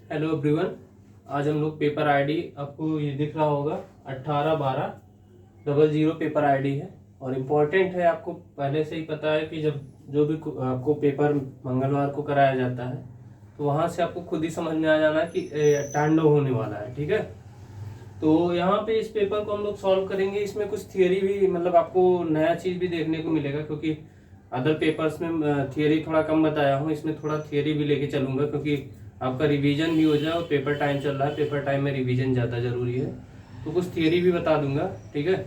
Hello everyone. आज हम लोग पेपर आईडी, आपको ये दिख रहा होगा 181200 पेपर आईडी है और इम्पोर्टेंट है। आपको पहले से ही पता है कि जब जो भी आपको पेपर मंगलवार को कराया जाता है तो वहाँ से आपको खुद ही समझ में आ जाना कि तांडव होने वाला है। ठीक है, तो यहाँ पे इस पेपर को हम लोग सॉल्व करेंगे। इसमें कुछ थियरी भी, मतलब आपको नया चीज़ भी देखने को मिलेगा, क्योंकि अदर पेपर्स में थियरी थोड़ा कम बताया हूँ, इसमें थोड़ा थियरी भी लेके चलूंगा, क्योंकि आपका रिवीजन भी हो जाए और पेपर टाइम चल रहा है, पेपर टाइम में रिवीजन ज़्यादा ज़रूरी है। तो कुछ थियरी भी बता दूंगा, ठीक है।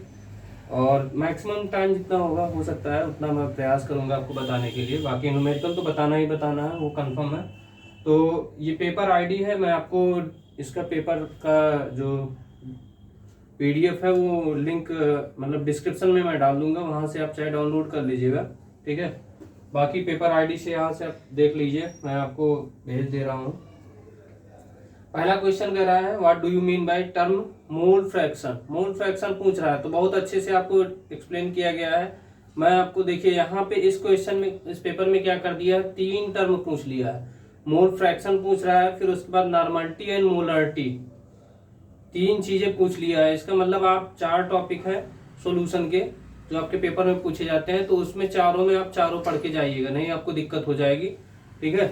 और मैक्सिमम टाइम जितना होगा हो सकता है उतना मैं प्रयास करूंगा आपको बताने के लिए। बाकी न्यूमेरिकल तो बताना ही बताना है, वो कंफर्म है। तो ये पेपर आईडी है, मैं आपको इसका पेपर का जो पीडीएफ है वो लिंक मतलब डिस्क्रिप्शन में मैं डाल दूंगा, वहां से आप चाहे डाउनलोड कर लीजिएगा, ठीक है। बाकी पेपर आईडी से यहाँ से आप देख लीजिए, मैं आपको भेज दे रहा हूँ। पहला क्वेश्चन कह रहा है what do you mean by term mole fraction. Mole fraction पूछ रहा है, तो बहुत अच्छे से आपको एक्सप्लेन किया गया है। मैं आपको देखिए यहाँ पे इस क्वेश्चन में, इस पेपर में क्या कर दिया है, 3 टर्म पूछ लिया है। मोल फ्रैक्शन पूछ रहा है, फिर उसके बाद नॉर्मलिटी एंड मोलरिटी, 3 चीजें पूछ लिया है। इसका मतलब आप 4 टॉपिक है सॉल्यूशन के जो आपके पेपर में पूछे जाते हैं, तो उसमें चारों में आप चारों पढ़ के जाइएगा, नहीं आपको दिक्कत हो जाएगी, ठीक है।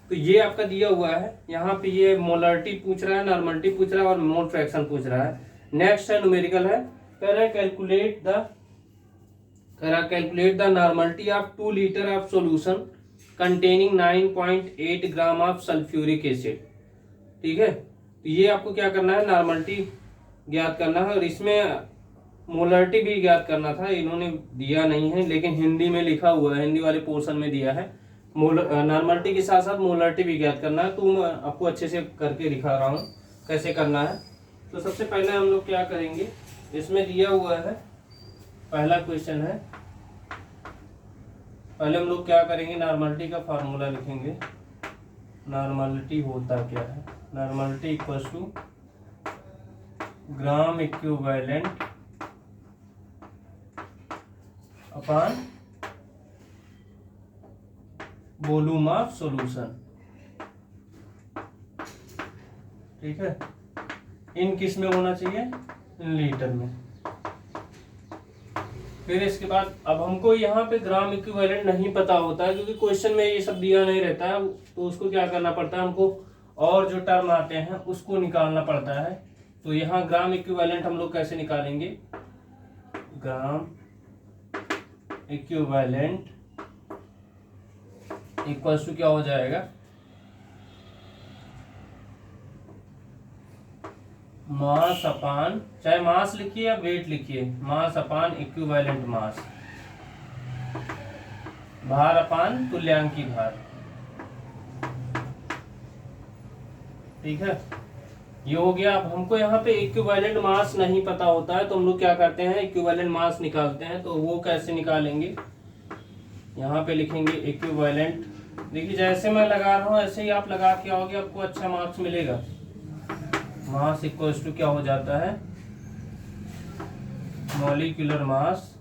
तो ये आपका दिया हुआ है, यहाँ पे ये मोलरिटी पूछ रहा है, नॉर्मलिटी पूछ रहा है और मोल फ्रैक्शन पूछ रहा है। नेक्स्ट है न्यूमेरिकल है, कह रहा है calculate the normality of 2 litre of solution containing 9.8 gram of sulphuric acid, ठीक है। तो ये आपको क्या करना है, नॉर्मलिटी ज्ञात करना है और इसमें मोलरिटी भी ज्ञात करना था। इन्होंने दिया नहीं है, लेकिन हिंदी में लिखा हुआ है, हिंदी वाले पोर्शन में दिया है। नॉर्मलिटी के साथ साथ मोलरिटी भी ज्ञात करना है, तो मैं आपको अच्छे से करके दिखा रहा हूँ कैसे करना है। तो सबसे पहले हम लोग क्या करेंगे, इसमें दिया हुआ है पहला क्वेश्चन है, पहले हम लोग क्या करेंगे, नॉर्मलिटी का फार्मूला लिखेंगे। नॉर्मलिटी होता क्या है, normality equals to gram equivalent upon volume of solution, ठीक है। इन किस में होना चाहिए, इन लीटर में। फिर इसके बाद अब हमको यहाँ पे ग्राम इक्विवेलेंट नहीं पता होता है, क्योंकि क्वेश्चन में ये सब दिया नहीं रहता है, तो उसको क्या करना पड़ता है हमको, और जो टर्म आते हैं उसको निकालना पड़ता है। तो यहाँ ग्राम इक्विवेलेंट हम लोग कैसे निकालेंगे, ग्राम इक्विवेलेंट इक्वल्स टू क्या हो जाएगा, मास अपान, चाहे मास लिखिए या वेट लिखिए, मास अपान इक्विवेलेंट मास, भार अपान तुल्यांकी भार, ठीक है। ये हो गया। अब हमको यहाँ पे इक्विवेलेंट मास नहीं पता होता है, तो हम लोग क्या करते हैं, इक्विवेलेंट मास निकालते हैं। तो वो कैसे निकालेंगे, यहाँ पे लिखेंगे इक्विवेलेंट। देखिए जैसे मैं लगा रहा हूँ ऐसे ही आप लगा के आओगे, आपको अच्छा मार्क्स मिलेगा। मास इक्वल्स टू क्या हो जाता है, molecular mass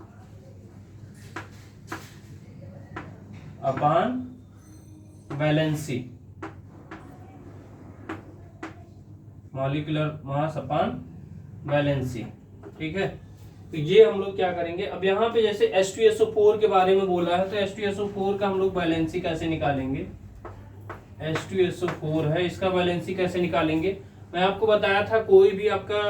upon valency, molecular mass upon valency, ठीक है। तो ये हम लोग क्या करेंगे, अब यहाँ पे जैसे H2SO4 के बारे में बोला है, तो H2SO4 का हम लोग वैलेंसी कैसे निकालेंगे, H2SO4 है, इसका वैलेंसी कैसे निकालेंगे। मैं आपको बताया था, कोई भी आपका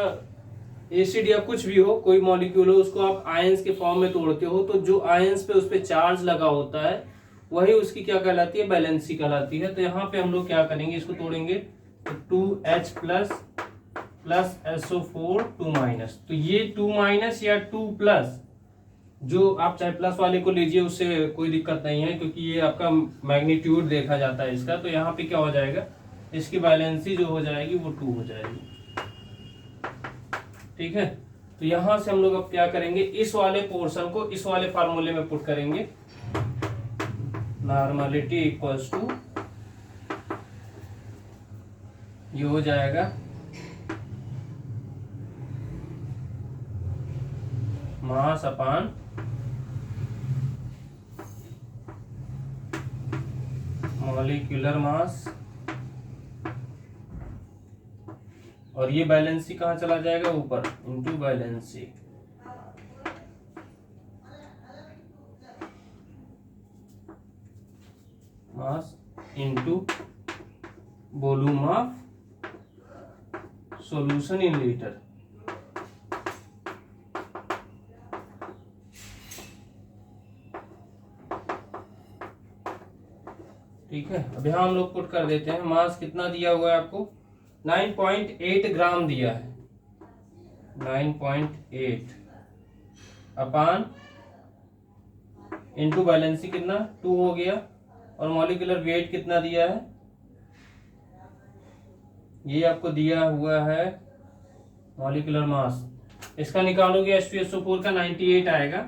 एसिड या कुछ भी हो, कोई मॉलिक्यूल हो, उसको आप आयंस के फॉर्म में तोड़ते हो, तो जो आयंस पे उस पे चार्ज लगा होता है वही उसकी क्या कहलाती है, वैलेंसी कहलाती है। तो यहाँ पे हम लोग क्या करेंगे, इसको तोड़ेंगे, तो 2H प्लस SO4 2 माइनस, तो ये 2 माइनस या 2 प्लस, जो आप चाहे प्लस वाले को लीजिए, उससे कोई दिक्कत नहीं है, क्योंकि ये आपका मैग्नीट्यूड देखा जाता है इसका। तो यहाँ पे क्या हो जाएगा, इसकी वैलेंसी जो हो जाएगी वो 2 हो जाएगी, ठीक है। तो यहां से हम लोग अब क्या करेंगे, इस वाले पोर्शन को इस वाले फार्मूले में पुट करेंगे। नॉर्मलिटी इक्वल्स टू, ये हो जाएगा मास अपान मॉलिक्यूलर मास और ये वैलेंसी कहाँ चला जाएगा, ऊपर, into valency. Mass into volume of solution in litre. ठीक है, अब यहाँ हम लोग पुट कर देते हैं। मास कितना दिया हुआ है आपको, 9.8 ग्राम दिया है, 9.8 अपान इनटू बैलेंसी कितना 2 हो गया, और मॉलिक्यूलर वेट कितना दिया है, ये आपको दिया हुआ है मॉलिक्यूलर मास। इसका निकालोगे H2SO4 का 98 आएगा,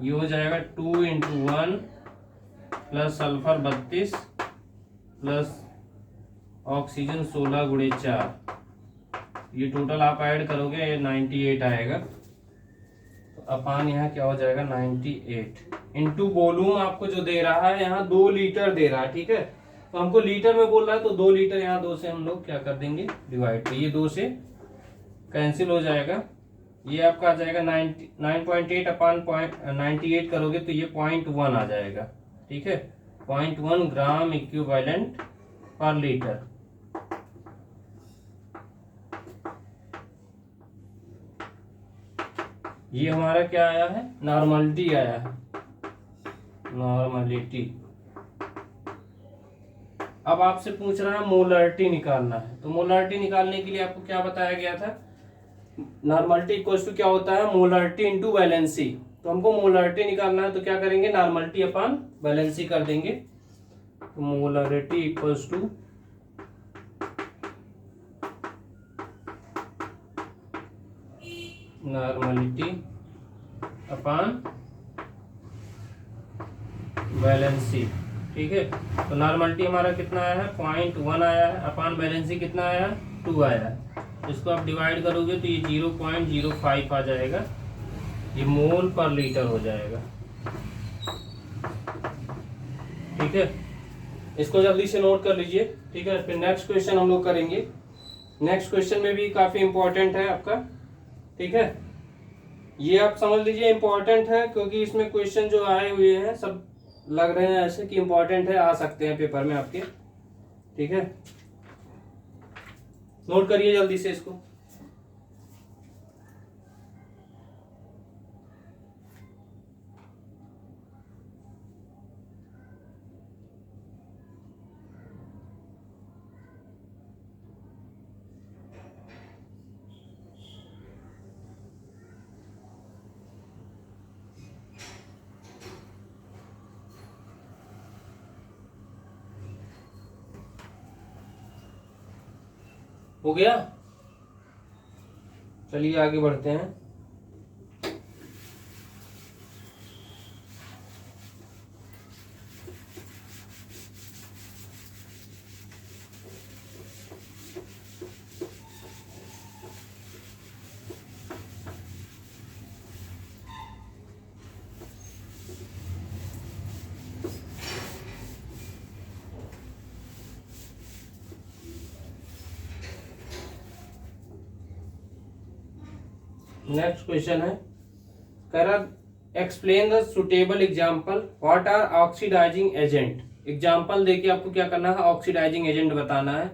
ये हो जाएगा 2 × 1 प्लस सल्फर 32 प्लस ऑक्सीजन 16 × 4, ये टोटल आप ऐड करोगे 98 आएगा। तो अपान यहाँ क्या हो जाएगा 98 इंटू वॉल्यूम आपको जो दे रहा है यहाँ 2 लीटर दे रहा है। ठीक है, तो हमको लीटर में बोल रहा है तो 2 लीटर, यहाँ 2 से हम लोग क्या कर देंगे डिवाइड, तो ये 2 से कैंसिल हो जाएगा, ये आपका आ जाएगा 9.8 अपान 98 करोगे तो ये 0.1 आ जाएगा। ठीक है, 0.1 ग्राम इक्विवेलेंट पर लीटर। ये हमारा क्या आया है, नॉर्मलिटी आया है, नॉर्मलिटी। अब आपसे पूछ रहा है मोलरिटी निकालना है, तो मोलरिटी निकालने के लिए आपको क्या बताया गया था, नॉर्मलिटी इक्वल्स टू क्या होता है, मोलरिटी इनटू वैलेंसी। तो हमको मोलरिटी निकालना है तो क्या करेंगे, नॉर्मलिटी अपान वैलेंसी कर देंगे। तो molarity equals to normality upon valency. ठीक है, तो नॉर्मलिटी हमारा कितना आया है 0.1 आया है, अपान वैलेंसी कितना आया है 2 आया है। इसको आप डिवाइड करोगे तो ये 0.05 आ जाएगा, ये मोल पर लीटर हो जाएगा। ठीक है, इसको जल्दी से नोट कर लीजिए। ठीक है, फिर नेक्स्ट क्वेश्चन हम लोग करेंगे। नेक्स्ट क्वेश्चन में भी काफी इंपॉर्टेंट है आपका। ठीक है, ये आप समझ लीजिए इंपॉर्टेंट है, क्योंकि इसमें क्वेश्चन जो आए हुए हैं सब लग रहे हैं ऐसे कि इंपॉर्टेंट है, आ सकते हैं पेपर में आपके। ठीक है, नोट करिए जल्दी से इसको। हो गया, चलिए आगे बढ़ते हैं। नेक्स्ट क्वेश्चन है, कह रहा explain the suitable example what are oxidising agent. Example देके आपको क्या करना है, ऑक्सीडाइजिंग एजेंट बताना है।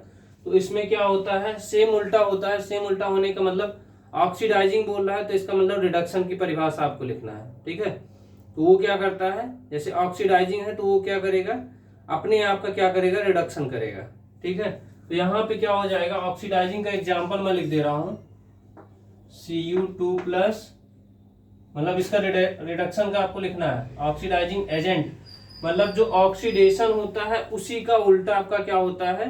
तो इसमें क्या होता है, सेम उल्टा होता है। सेम उल्टा होने का मतलब ऑक्सीडाइजिंग बोल रहा है तो इसका मतलब रिडक्शन की परिभाषा आपको लिखना है। ठीक है, तो वो क्या करता है, जैसे ऑक्सीडाइजिंग है तो वो क्या करेगा, अपने आप का क्या करेगा, रिडक्शन करेगा। ठीक है, तो यहाँ पे क्या हो जाएगा, ऑक्सीडाइजिंग का एग्जाम्पल मैं लिख दे रहा हूँ Cu2 प्लस, मतलब इसका रिडक्शन का आपको लिखना है। ऑक्सीडाइजिंग एजेंट मतलब जो ऑक्सीडेशन होता है उसी का उल्टा आपका क्या होता है,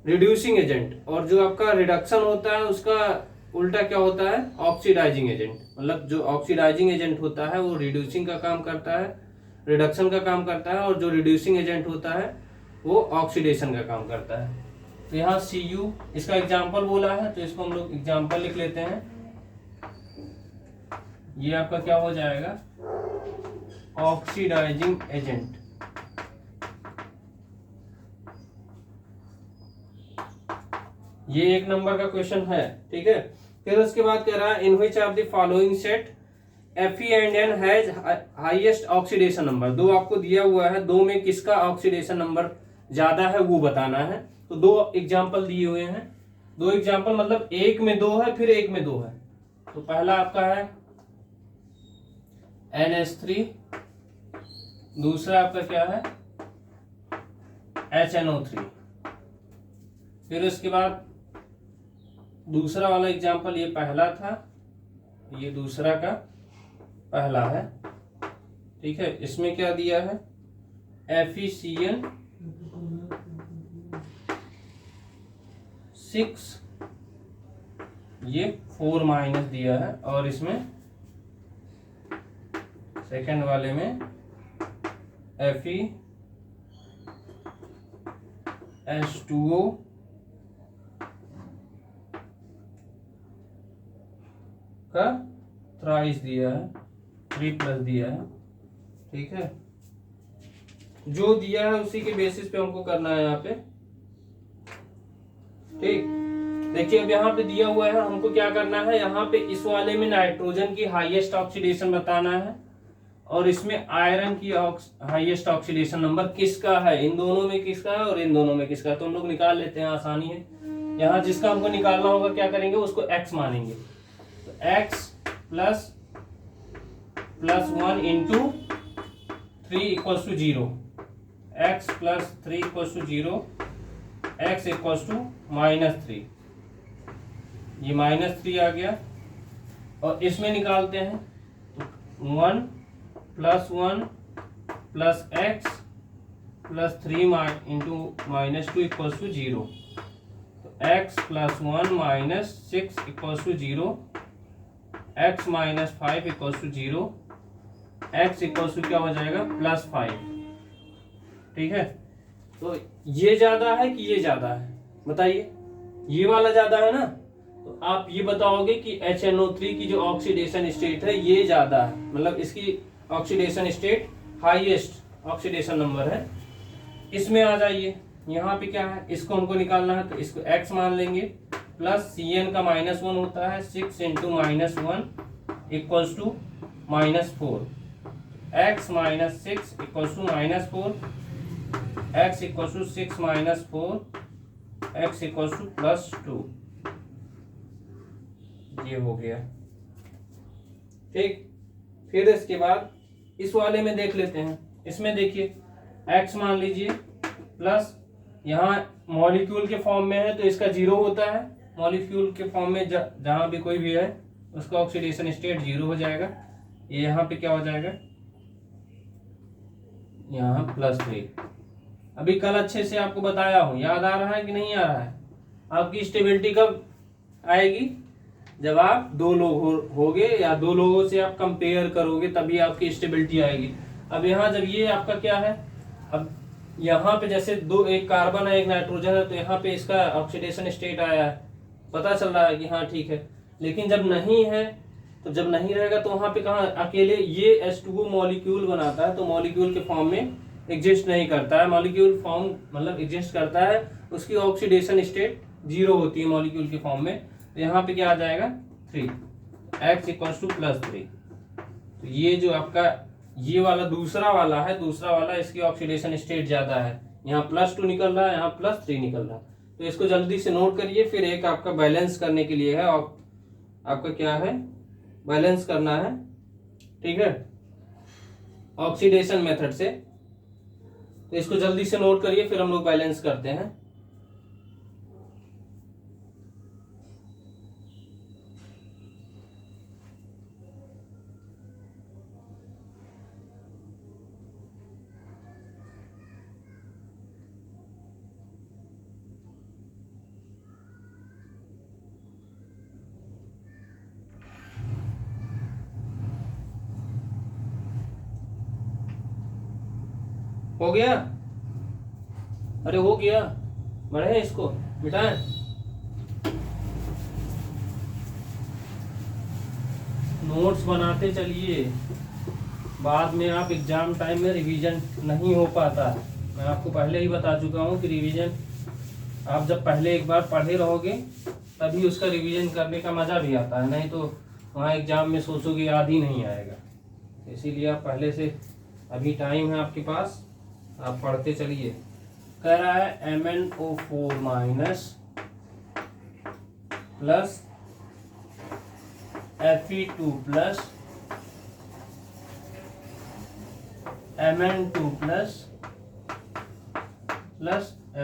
रिड्यूसिंग एजेंट। और जो आपका रिडक्शन होता है उसका उल्टा क्या होता है, ऑक्सीडाइजिंग एजेंट। मतलब जो ऑक्सीडाइजिंग एजेंट होता है वो रिड्यूसिंग का काम करता है, रिडक्शन का काम करता है, और जो रिड्यूसिंग एजेंट होता है वो ऑक्सीडेशन का काम करता है। तो यहाँ Cu इसका एग्जाम्पल बोला है तो इसको हम लोग एग्जाम्पल लिख लेते हैं। ये आपका क्या हो जाएगा, ऑक्सीडाइजिंग एजेंट। ये 1 नंबर का क्वेश्चन है, ठीक है। फिर उसके बाद कह रहा है in which of the following set Fe and N has highest oxidation number. दो आपको दिया हुआ है, दो में किसका ऑक्सीडेशन नंबर ज्यादा है वो बताना है। तो दो एग्जांपल दिए हुए हैं, दो एग्जांपल मतलब एक में 2 है फिर एक में 2 है। तो पहला आपका है NH3, दूसरा आपका क्या है HNO3। फिर उसके बाद दूसरा वाला एग्जांपल, ये पहला था, ये दूसरा का पहला है, ठीक है। इसमें क्या दिया है FeCN 6, ये 4 माइनस दिया है। और इसमें सेकंड वाले में FeH2O का थ्राइस दिया है, 3+ दिया है, ठीक है। जो दिया है उसी के बेसिस पे हमको करना है यहाँ पे, ठीक। देखिए अब यहाँ पे दिया हुआ है, हमको क्या करना है, यहाँ पे इस वाले में नाइट्रोजन की हाईएस्ट ऑक्सीडेशन बताना है और इसमें आयरन की हाईएस्ट ऑक्सीडेशन नंबर किसका है, इन दोनों में किसका है और इन दोनों में किसका है। तो हम लोग निकाल लेते हैं, आसानी है। यहाँ जिसका हमको निकालना होगा क्या करेंगे, उसको x मानेंगे। तो x plus 1 into 3 equals to 0, x plus 3 equals to 0, x equals to -3। ये -3 आ गया और इसमें निकालते हैं 1 plus 1 plus x plus 3 into -2 equals to 0। तो x plus 1 minus 6 equals to 0, x minus 5 equals to 0, x equals to क्या हो जाएगा +5, ठीक है। तो ये ज्यादा है कि ये ज्यादा है, बताइए। ये वाला ज्यादा है ना, तो आप ये बताओगे कि HNO3 की जो ऑक्सीडेशन स्टेट है ये ज्यादा है, मतलब इसकी oxidation state highest oxidation number है। इसमें आ जाइए, यहाँ पे क्या है, इसको हमको निकालना है, तो इसको x मान लेंगे। प्लस CN का -1 होता है, 6 into -1 equals to -4, x minus 6 equals to -4, x equals to 6 minus 4, x equals to +2। ये हो गया, ठीक। फिर इसके बाद इस वाले में देख लेते हैं। इसमें देखिए x मान लीजिए प्लस, यहाँ मॉलिक्यूल के फॉर्म में है तो इसका 0 होता है। मॉलिक्यूल के फॉर्म में जहां भी कोई भी है उसका ऑक्सीडेशन स्टेट 0 हो जाएगा। ये यहाँ पे क्या हो जाएगा, यहाँ +3। अभी कल अच्छे से आपको बताया हूं, याद आ रहा है कि नहीं आ रहा है। आपकी स्टेबिलिटी कब आएगी, जब आप 2 लोग होगे या 2 लोगों से आप कंपेयर करोगे तभी आपकी स्टेबिलिटी आएगी। अब यहाँ जब ये आपका क्या है, अब यहाँ पे जैसे एक कार्बन है एक नाइट्रोजन है, तो यहाँ पे इसका ऑक्सीडेशन स्टेट आया है, पता चल रहा है कि हाँ ठीक है। लेकिन जब नहीं है, तो जब नहीं रहेगा तो वहाँ पे कहाँ अकेले ये H2O मॉलिक्यूल बनाता है, तो मॉलिक्यूल के फॉर्म में एग्जिस्ट नहीं करता है। मॉलिक्यूल फॉर्म मतलब एग्जिस्ट करता है, उसकी ऑक्सीडेशन स्टेट 0 होती है मॉलिक्यूल के फॉर्म में। तो यहाँ पे क्या आ जाएगा 3, x इक्वल्स टू +3। तो ये जो आपका ये वाला दूसरा वाला है, दूसरा वाला इसकी ऑक्सीडेशन स्टेट ज्यादा है, यहाँ +2 निकल रहा है, यहाँ +3 निकल रहा है। तो इसको जल्दी से नोट करिए। फिर एक आपका बैलेंस करने के लिए है, आपका क्या है, बैलेंस करना है, ठीक है, ऑक्सीडेशन मेथड से। तो इसको जल्दी से नोट करिए, फिर हम लोग बैलेंस करते हैं। हो गया, अरे हो गया, बढ़े इसको मिटाएं। नोट्स बनाते चलिए, बाद में आप एग्जाम टाइम में रिवीजन नहीं हो पाता। मैं आपको पहले ही बता चुका हूँ कि रिवीजन आप जब पहले एक बार पढ़े रहोगे तभी उसका रिवीजन करने का मज़ा भी आता है, नहीं तो वहाँ एग्जाम में सोचोगे याद ही नहीं आएगा। इसीलिए आप पहले से, अभी टाइम है आपके पास, आप पढ़ते चलिए। कह रहा है MnO4 minus plus Fe2 plus Mn2 plus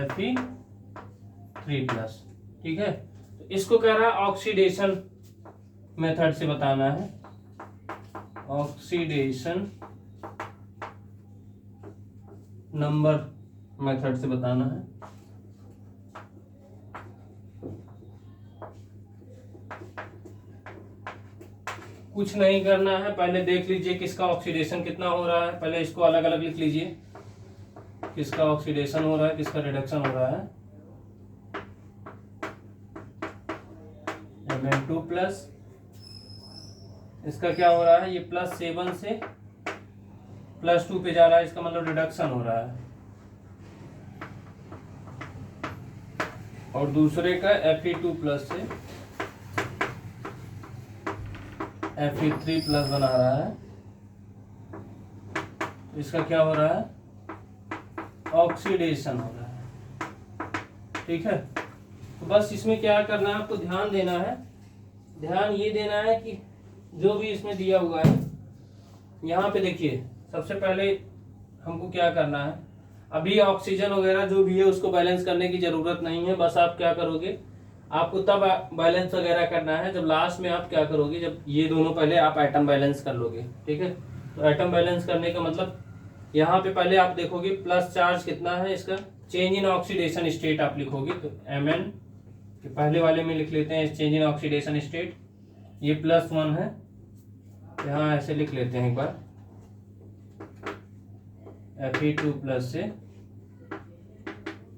Fe3 plus. ठीक है, तो इसको कह रहा है ऑक्सीडेशन मेथड से बताना है, ऑक्सीडेशन नंबर मेथड से बताना है। कुछ नहीं करना है, पहले देख लीजिए किसका ऑक्सीडेशन कितना हो रहा है, पहले इसको अलग अलग लिख लीजिए, किसका ऑक्सीडेशन हो रहा है, किसका रिडक्शन हो रहा है। Mn2 प्लस, इसका क्या हो रहा है, ये +7 से +2 पे जा रहा है, इसका मतलब रिडक्शन हो रहा है। और दूसरे का Fe2 प्लस से Fe3 प्लस बना रहा है, तो इसका क्या हो रहा है, ऑक्सीडेशन हो रहा है। ठीक है, तो बस इसमें क्या करना है, आपको ध्यान देना है, ध्यान ये देना है कि जो भी इसमें दिया हुआ है, यहाँ पे देखिए सबसे पहले हमको क्या करना है, अभी ऑक्सीजन वगैरह जो भी है उसको बैलेंस करने की ज़रूरत नहीं है। बस आप क्या करोगे, आपको तब बैलेंस वगैरह करना है जब लास्ट में आप क्या करोगे, जब ये दोनों पहले आप एटम बैलेंस कर लोगे। ठीक है, तो एटम बैलेंस करने का मतलब यहाँ पे पहले आप देखोगे प्लस चार्ज कितना है, इसका चेंज इन ऑक्सीडेशन स्टेट आप लिखोगे, तो Mn के पहले वाले में लिख लेते हैं चेंज इन ऑक्सीडेशन स्टेट, ये +1 है, यहाँ ऐसे लिख लेते हैं एक बार, Fe2 प्लस से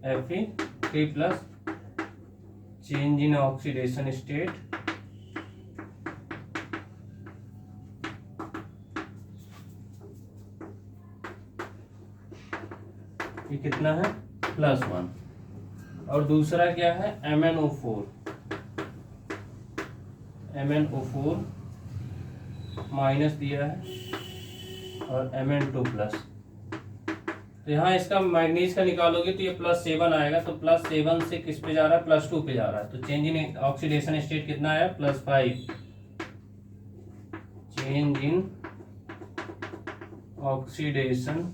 Fe3 plus, change in oxidation state, ये कितना है, +1। और दूसरा क्या है, MnO4 माइनस दिया है, और Mn2 प्लस। तो यहाँ इसका मैग्नीज का निकालोगे तो ये +7 आएगा, तो +7 से किस पे जा रहा है, +2 पे जा रहा है, तो चेंज इन ऑक्सीडेशन स्टेट कितना आया, +5। Change in oxidation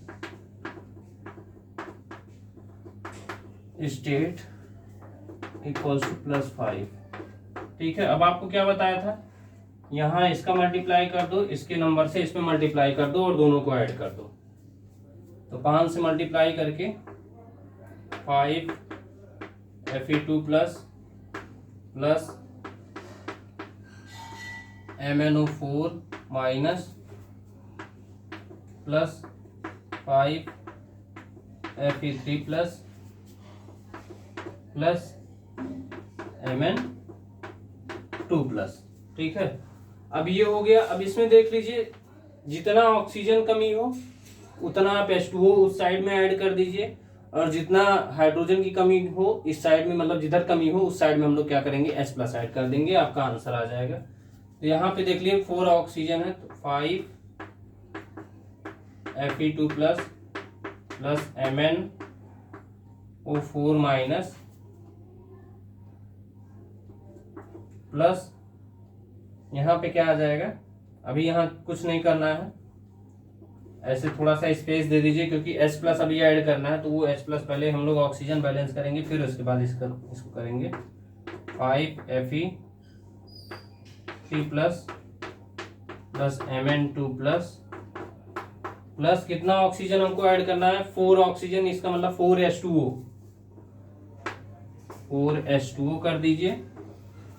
state equals to +5। ठीक है, अब आपको क्या बताया था, यहाँ इसका मल्टीप्लाई कर दो, इसके नंबर से इसमें मल्टीप्लाई कर दो और दोनों को ऐड कर दो, तो 5 से मल्टीप्लाई करके 5 Fe2 plus MnO4 minus +5 Fe3 plus Mn2 plus. ठीक है, अब ये हो गया। अब इसमें देख लीजिए जितना ऑक्सीजन कमी हो उतना आप H2O उस साइड में ऐड कर दीजिए, और जितना हाइड्रोजन की कमी हो इस साइड में, मतलब जिधर कमी हो उस साइड में हम लोग क्या करेंगे, H+ ऐड कर देंगे, आपका आंसर आ जाएगा। तो यहाँ पे देख लीजिए 4 ऑक्सीजन है, तो 5 Fe2 plus MnO4 minus plus, यहाँ पे क्या आ जाएगा, अभी यहाँ कुछ नहीं करना है, ऐसे थोड़ा सा स्पेस दे दीजिए क्योंकि H+ अभी ऐड करना है, तो वो H+ पहले हम लोग ऑक्सीजन बैलेंस करेंगे, फिर उसके बाद इसको करेंगे। 5 Fe3 प्लस Mn2 प्लस कितना ऑक्सीजन हमको ऐड करना है, 4 ऑक्सीजन, इसका मतलब 4H2O कर दीजिए,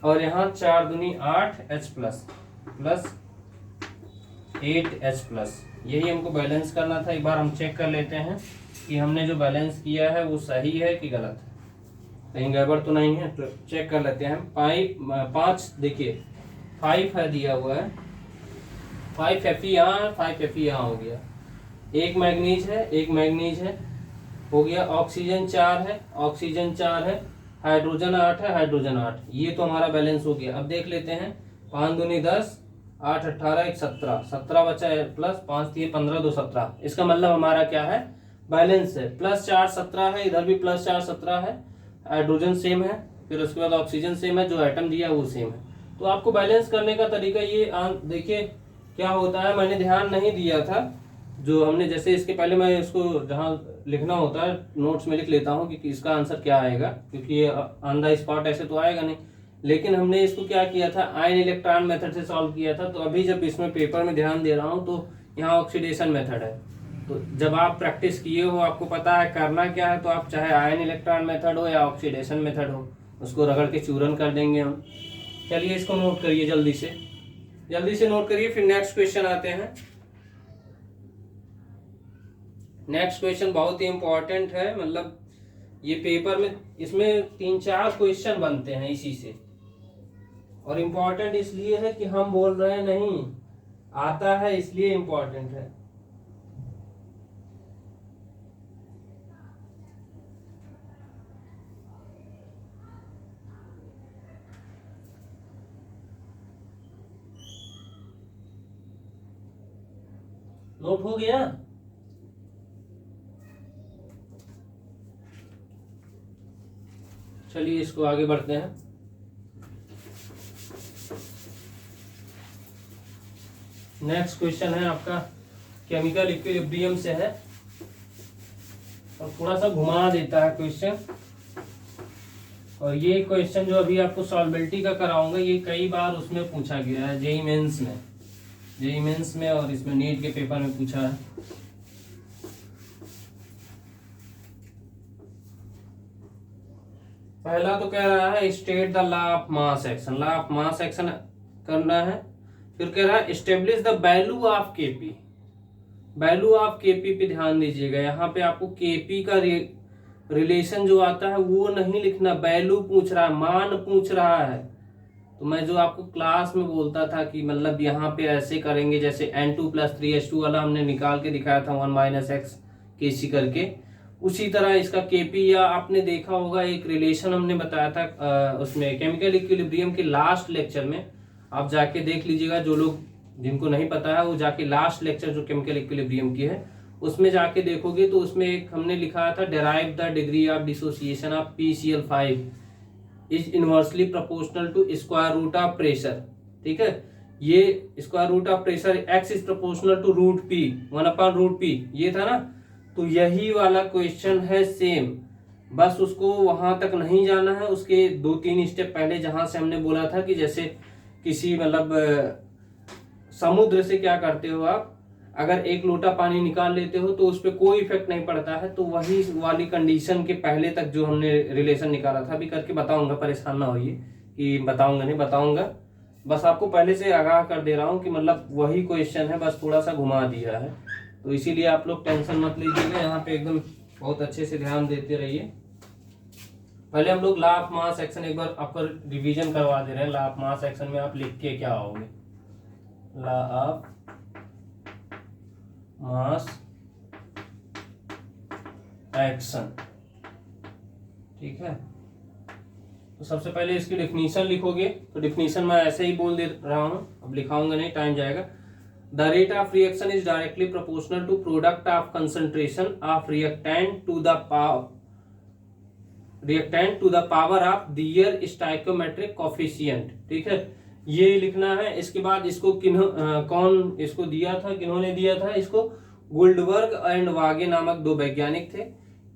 और यहाँ 4 दूनी 8 H+ प्लस 8H+। यही हमको बैलेंस करना था। एक बार हम चेक कर लेते हैं कि हमने जो बैलेंस किया है वो सही है कि गलत है, कहीं गड़बड़ तो नहीं है, तो चेक कर लेते हैं। 5 देखिए 5 है दिया हुआ है, 5 Fe यहाँ, 5 Fe यहाँ हो गया, एक मैग्नीज है हो गया, ऑक्सीजन 4 है, हाइड्रोजन 8 है, हाइड्रोजन 8, ये तो हमारा बैलेंस हो गया। अब देख लेते हैं, 5 दूनी 10, 8 18 1 17, 17 बचा है, प्लस 5 3 15 2 17। इसका मतलब हमारा क्या है, बैलेंस है। +4 17 है, इधर भी +4 17 है, हाइड्रोजन सेम है, फिर उसके बाद ऑक्सीजन सेम है, जो एटम दिया वो सेम है। तो आपको बैलेंस करने का तरीका ये देखिए क्या होता है, मैंने ध्यान नहीं दिया था, जो हमने जैसे इसके पहले मैं इसको जहाँ लिखना होता है नोट्स में लिख लेता हूँ कि इसका आंसर क्या आएगा, क्योंकि ये ऑन द स्पॉट ऐसे तो आएगा नहीं। लेकिन हमने इसको क्या किया था, आयन इलेक्ट्रॉन मेथड से सॉल्व किया था। तो अभी जब इसमें पेपर में ध्यान दे रहा हूँ तो यहाँ ऑक्सीडेशन मेथड है। तो जब आप प्रैक्टिस किए हो, आपको पता है करना क्या है, तो आप चाहे आयन इलेक्ट्रॉन मेथड हो या ऑक्सीडेशन मेथड हो, उसको रगड़ के चूरन कर देंगे हम। चलिए इसको नोट करिए, जल्दी से नोट करिए, फिर नेक्स्ट क्वेश्चन आते हैं। नेक्स्ट क्वेश्चन बहुत ही इंपॉर्टेंट है, मतलब ये पेपर में इसमें 3-4 क्वेश्चन बनते हैं इसी से, और इम्पोर्टेंट इसलिए है कि हम बोल रहे हैं नहीं आता है, इसलिए इम्पोर्टेंट है। नोट हो गया? चलिए इसको आगे बढ़ते हैं। नेक्स्ट क्वेश्चन है आपका केमिकल इक्विलिब्रियम से है, और थोड़ा सा घुमा देता है क्वेश्चन। और ये क्वेश्चन जो अभी आपको सॉल्वेबिलिटी का कराऊंगा, ये कई बार उसमें पूछा गया है, जेईई मेंस में और इसमें नीट के पेपर में पूछा है। पहला तो कह रहा है state the law of mass action करना है। फिर कह रहा है establish the value of KP. Value of KP पे ध्यान दीजिएगा, यहाँ पे आपको केपी का रिलेशन जो आता है वो नहीं लिखना, वैल्यू पूछ रहा है, मान पूछ रहा है। तो मैं जो आपको क्लास में बोलता था कि मतलब यहाँ पे ऐसे करेंगे, जैसे N2 + 3H2 वाला हमने निकाल के दिखाया था 1 - x Kc करके, उसी तरह इसका केपी, या आपने देखा होगा एक रिलेशन हमने बताया था उसमें केमिकल इक्विलिब्रियम के लास्ट लेक्चर में, आप जाके देख लीजिएगा, जो लोग जिनको नहीं पता है वो जाके लास्ट लेक्चर जो केमिकल इक्विलिब्रियम की है उसमें जाके देखोगे, तो उसमें एक हमने लिखा था derive the degree of dissociation of PCl5 is inversely proportional to square root of pressure. ठीक है, ये square root of pressure x is proportional to √p 1/√p, ये था ना। तो यही वाला क्वेश्चन है सेम, बस उसको वहां तक नहीं जाना है, उसके 2-3 स्टेप पहले जहां से हमने बोला था कि जैसे किसी मतलब समुद्र से क्या करते हो आप, अगर 1 लोटा पानी निकाल लेते हो तो उस पर कोई इफेक्ट नहीं पड़ता है, तो वही वाली कंडीशन के पहले तक जो हमने रिलेशन निकाला था, अभी करके बताऊंगा, परेशान ना होइए कि बताऊंगा नहीं, बताऊंगा, बस आपको पहले से आगाह कर दे रहा हूं कि मतलब वही क्वेश्चन है, बस थोड़ा सा घुमा दिया है, तो इसीलिए आप लोग टेंशन मत लीजिएगा, यहाँ पे एकदम बहुत अच्छे से ध्यान देते रहिए। पहले हम लोग लॉ ऑफ मास एक्शन एक बार आपको रिवीजन करवा दे रहे हैं। लॉ ऑफ मास एक्शन में आप लिख के क्या आओगे, लॉ ऑफ मास एक्शन, ठीक है। तो सबसे पहले इसकी डेफिनेशन लिखोगे, तो डेफिनेशन मैं ऐसे ही बोल दे रहा हूं, अब लिखाऊंगा नहीं, टाइम जाएगा। The rate of reaction is directly proportional to product of concentration of reactant to the power of their stoichiometric coefficient. ठीक है, ये लिखना है। इसके बाद इसको कौन इसको दिया था, किन्होंने दिया था इसको, गुल्डबर्ग एंड वागे नामक 2 वैज्ञानिक थे,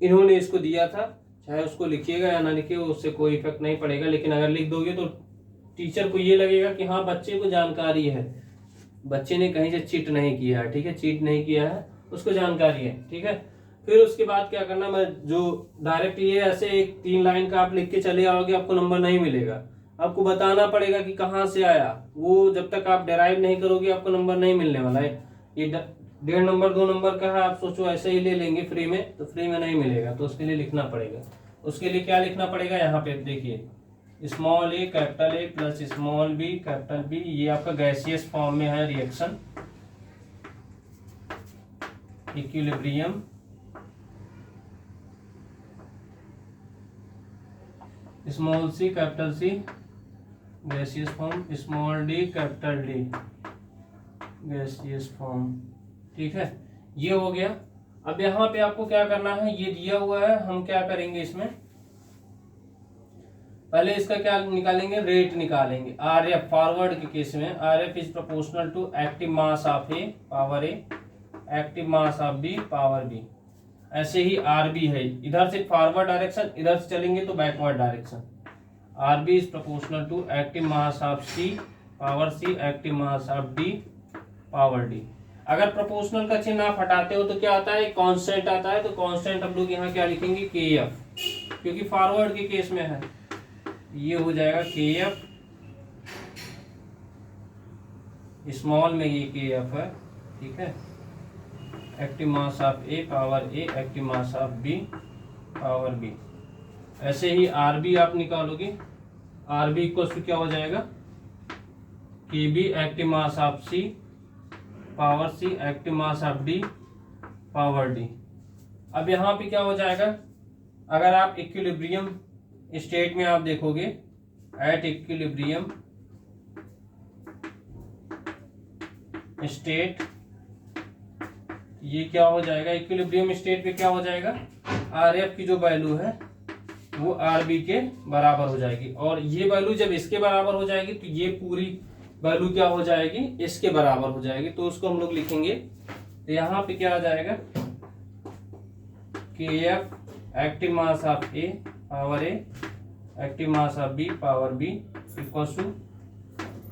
इन्होंने इसको दिया था। चाहे उसको लिखिएगा या ना लिखिए, उससे कोई इफेक्ट नहीं पड़ेगा, लेकिन अगर लिख दोगे तो टीचर को ये लगेगा कि हाँ बच्चे को जानकारी है, बच्चे ने कहीं से चीट नहीं किया है। ठीक है, चीट नहीं किया है, उसको जानकारी है। ठीक है, फिर उसके बाद क्या करना, मैं जो डायरेक्ट ये ऐसे एक 3 लाइन का आप लिख के चले आओगे, आपको नंबर नहीं मिलेगा, आपको बताना पड़ेगा कि कहाँ से आया। वो जब तक आप डेराइव नहीं करोगे आपको नंबर नहीं मिलने वाला है। ये 1.5 नंबर 2 नंबर का है, आप सोचो ऐसे ही ले लेंगे फ्री में, तो फ्री में नहीं मिलेगा, तो उसके लिए लिखना पड़ेगा। उसके लिए क्या लिखना पड़ेगा, यहाँ पे देखिए, small a capital A plus small b capital B, ये आपका गैसियस फॉर्म में है reaction, equilibrium small C capital C gaseous form, small D capital D gaseous form. ठीक है, ये हो गया। अब यहाँ पे आपको क्या करना है, ये दिया हुआ है, हम क्या करेंगे इसमें, पहले इसका क्या निकालेंगे, रेट निकालेंगे। आर एफ फॉरवर्ड के केस में R F is proportional to active mass of A power A active mass of B power B. ऐसे ही आर बी है, इधर से फॉरवर्ड डायरेक्शन, इधर से चलेंगे तो backward direction. R B is proportional to active mass of C power C active mass of D power D. अगर प्रोपोर्शनल का चिन्ह आप हटाते हो तो क्या आता है, कांस्टेंट आता है। तो कांस्टेंट हम लोग यहाँ क्या लिखेंगे, के एफ, क्योंकि फॉरवर्ड के केस में है। ये हो जाएगा के एफ, स्मॉल में ये के एफ है। ठीक है, active mass of A power A active mass of B power B. ऐसे ही आर बी आप निकालोगे, आर बी इक्वल टू क्या हो जाएगा, K B active mass of C power C active mass of D power D. अब यहाँ पे क्या हो जाएगा, अगर आप इक्विलिब्रियम स्टेट में आप देखोगे, एट इक्विलिब्रियम स्टेट, ये क्या हो जाएगा, इक्विलिब्रियम स्टेट पे क्या हो जाएगा, आर एफ की जो वैल्यू है वो आर बी के बराबर हो जाएगी। और ये वैल्यू जब इसके बराबर हो जाएगी तो ये पूरी वैल्यू क्या हो जाएगी, इसके बराबर हो जाएगी। तो उसको हम लोग लिखेंगे, तो यहाँ पे क्या आ जाएगा, K f active mass of A power A active mass of B power B equal to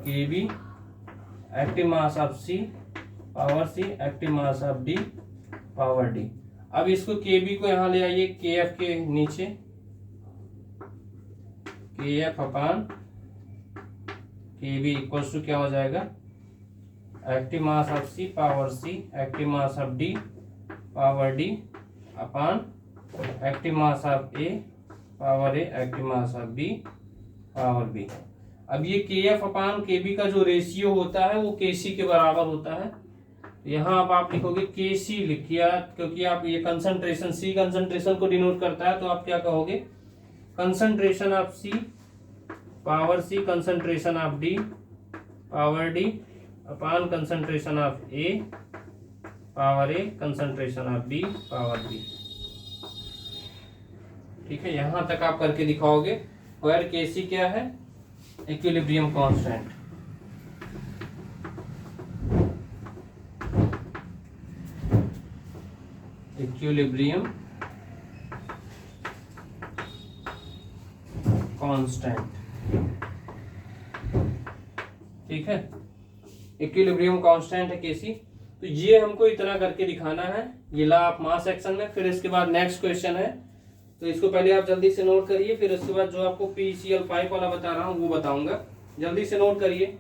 K B active mass of C power C active mass of D power D. अब इसको के बी को यहाँ ले आइए, के F के नीचे, के एफ अपान के बी इक्वल टू क्या हो जाएगा, active mass of C power C active mass of D power D upon active mass of A power A active mass of B power B. अब ये के एफ अपान के बी का जो रेशियो होता है वो के सी के बराबर होता है। यहाँ अब आप लिखोगे के सी लिखिए, क्योंकि आप ये कंसंट्रेशन, सी कंसंट्रेशन को डिनोट करता है, तो आप क्या कहोगे, concentration of C power C concentration of D power D upon concentration of A power A concentration of B power B. ठीक है, यहां तक आप करके दिखाओगे। वेयर के सी क्या है, इक्विलिब्रियम कांस्टेंट। Equilibrium constant. ठीक है, इक्विलिब्रियम कांस्टेंट है केसी। तो ये हमको इतना करके दिखाना है, ये ला आप मास सेक्शन में। फिर इसके बाद नेक्स्ट क्वेश्चन है, तो इसको पहले आप जल्दी से नोट करिए, फिर उसके बाद जो आपको PCl5 वाला बता रहा हूँ वो बताऊंगा, जल्दी से नोट करिए।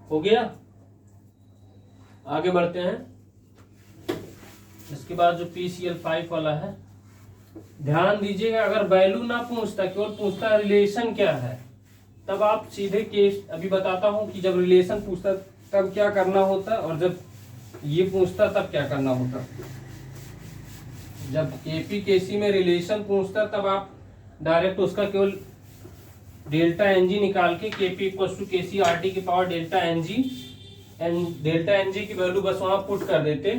हो गया, आगे बढ़ते हैं। इसके बाद जो PCl5 वाला है, ध्यान दीजिएगा, अगर वैल्यू ना पूछता, केवल पूछता रिलेशन क्या है, तब आप सीधे केस, अभी बताता हूं कि जब रिलेशन पूछता तब क्या करना होता, और जब ये पूछता तब क्या करना होता। जब KP KC में रिलेशन पूछता तब आप डायरेक्ट उसका केवल डेल्टा NG निकाल के KP equal to KC RT की power delta NG delta NG की वैल्यू बस वहां पुट कर देते,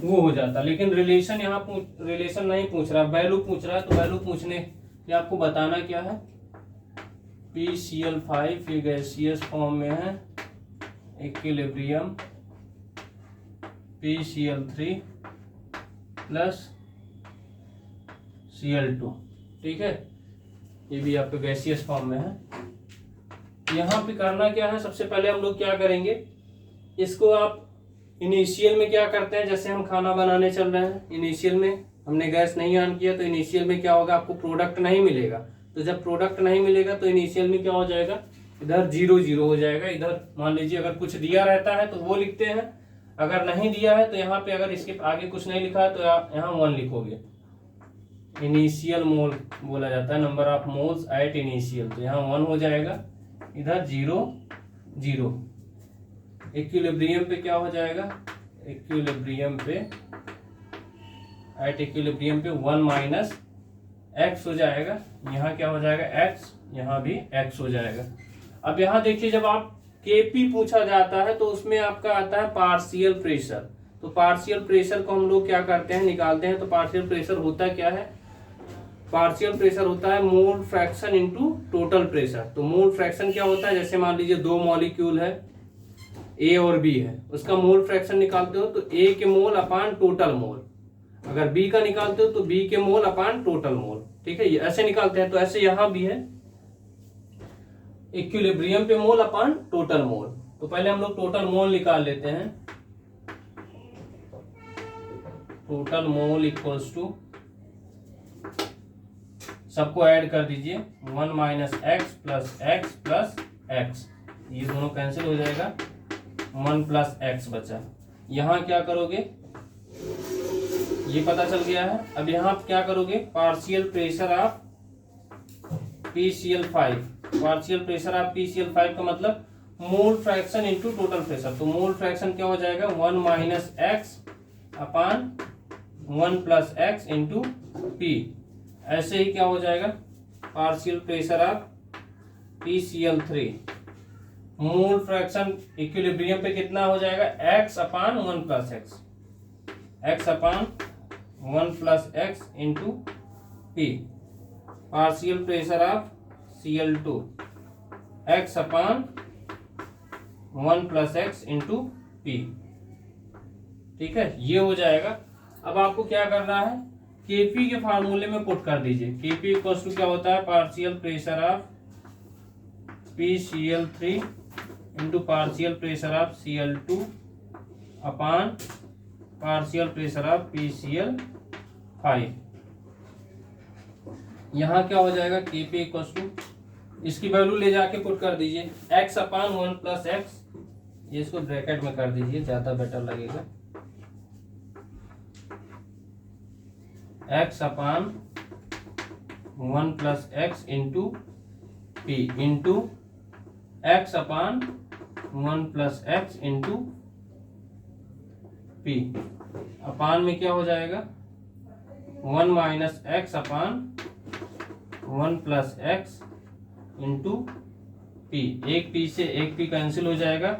वो हो जाता। लेकिन रिलेशन यहाँ रिलेशन नहीं पूछ रहा, वैल्यू पूछ रहा है। तो वैल्यू पूछने के आपको बताना क्या है, PCl5 ये गैसियस फॉर्म में है, इक्विलिब्रियम PCl3 प्लस Cl2। ठीक है, ये भी आपके गैसियस फॉर्म में है। यहाँ पे करना क्या है, सबसे पहले हम लोग क्या करेंगे, इसको आप इनिशियल में क्या करते हैं, जैसे हम खाना बनाने चल रहे हैं, इनिशियल में हमने गैस नहीं ऑन किया तो इनिशियल में क्या होगा, आपको प्रोडक्ट नहीं मिलेगा। तो जब प्रोडक्ट नहीं मिलेगा तो इनिशियल में क्या हो जाएगा, इधर 0 0 हो जाएगा। इधर मान लीजिए अगर कुछ दिया रहता है तो वो लिखते हैं, अगर नहीं दिया है तो यहाँ पे अगर इसके आगे कुछ नहीं लिखा है तो यहाँ 1 लिखोगे। इनिशियल मोल बोला जाता है, number of moles at initial, तो यहाँ 1 हो जाएगा, इधर 0 0। इक्विलिब्रियम पे क्या हो जाएगा, इक्विलिब्रियम पे एट इक्विलिब्रियम पे 1 माइनस एक्स हो जाएगा। यहाँ क्या हो जाएगा, एक्स, यहाँ भी एक्स हो जाएगा। अब यहाँ देखिए जब आप केपी पूछा जाता है तो उसमें आपका आता है पार्शियल प्रेशर। तो पार्शियल प्रेशर को हम लोग क्या करते हैं, निकालते हैं। तो पार्शियल प्रेशर होता क्या है, पार्शियल प्रेशर होता है mole fraction into total pressure. तो मोल फ्रैक्शन क्या होता है, जैसे मान लीजिए 2 मॉलिक्यूल है, ए और बी है, उसका मोल फ्रैक्शन निकालते हो तो ए के मोल अपान टोटल मोल, अगर बी का निकालते हो तो बी के मोल अपान टोटल मोल। ठीक है, ये ऐसे निकालते हैं। तो ऐसे यहां भी है, इक्विलिब्रियम पे मोल अपान टोटल मोल। तो पहले हम लोग टोटल मोल निकाल लेते हैं। टोटल मोल इक्वल्स टू, सबको ऐड कर दीजिए, 1 minus x plus x plus x, ये दोनों कैंसिल हो जाएगा, 1 प्लस एक्स बचा। यहां क्या करोगे, ये पता चल गया है। अब यहाँ आप क्या करोगे, partial pressure of PCl5, partial pressure of PCl5 का मतलब mole fraction into total pressure. तो मोल फ्रैक्शन क्या हो जाएगा, 1 minus x upon 1 plus x into P. ऐसे ही क्या हो जाएगा, partial pressure of PCl3, mole fraction equilibrium पे कितना हो जाएगा, X upon 1 plus x, x upon 1 plus x into P. Partial pressure of Cl2, x upon 1 plus x into P. ठीक है, ये हो जाएगा। अब आपको क्या करना है, Kp के फार्मूले में पुट कर दीजिए। Kp इक्वल्स टू क्या होता है, partial pressure of PCl3 into partial pressure of Cl2 upon partial pressure of PCl5। यहाँ क्या हो जाएगा, Kp इक्वल्स टू, इसकी वैल्यू ले जाके पुट कर दीजिए, x अपान 1 प्लस एक्स, ये इसको ब्रैकेट में कर दीजिए, ज्यादा बेटर लगेगा, x upon 1 plus x into P into x upon 1 plus x into P. Upon में क्या हो जाएगा, 1 minus x upon 1 plus x into P. एक पी से एक पी कैंसिल हो जाएगा,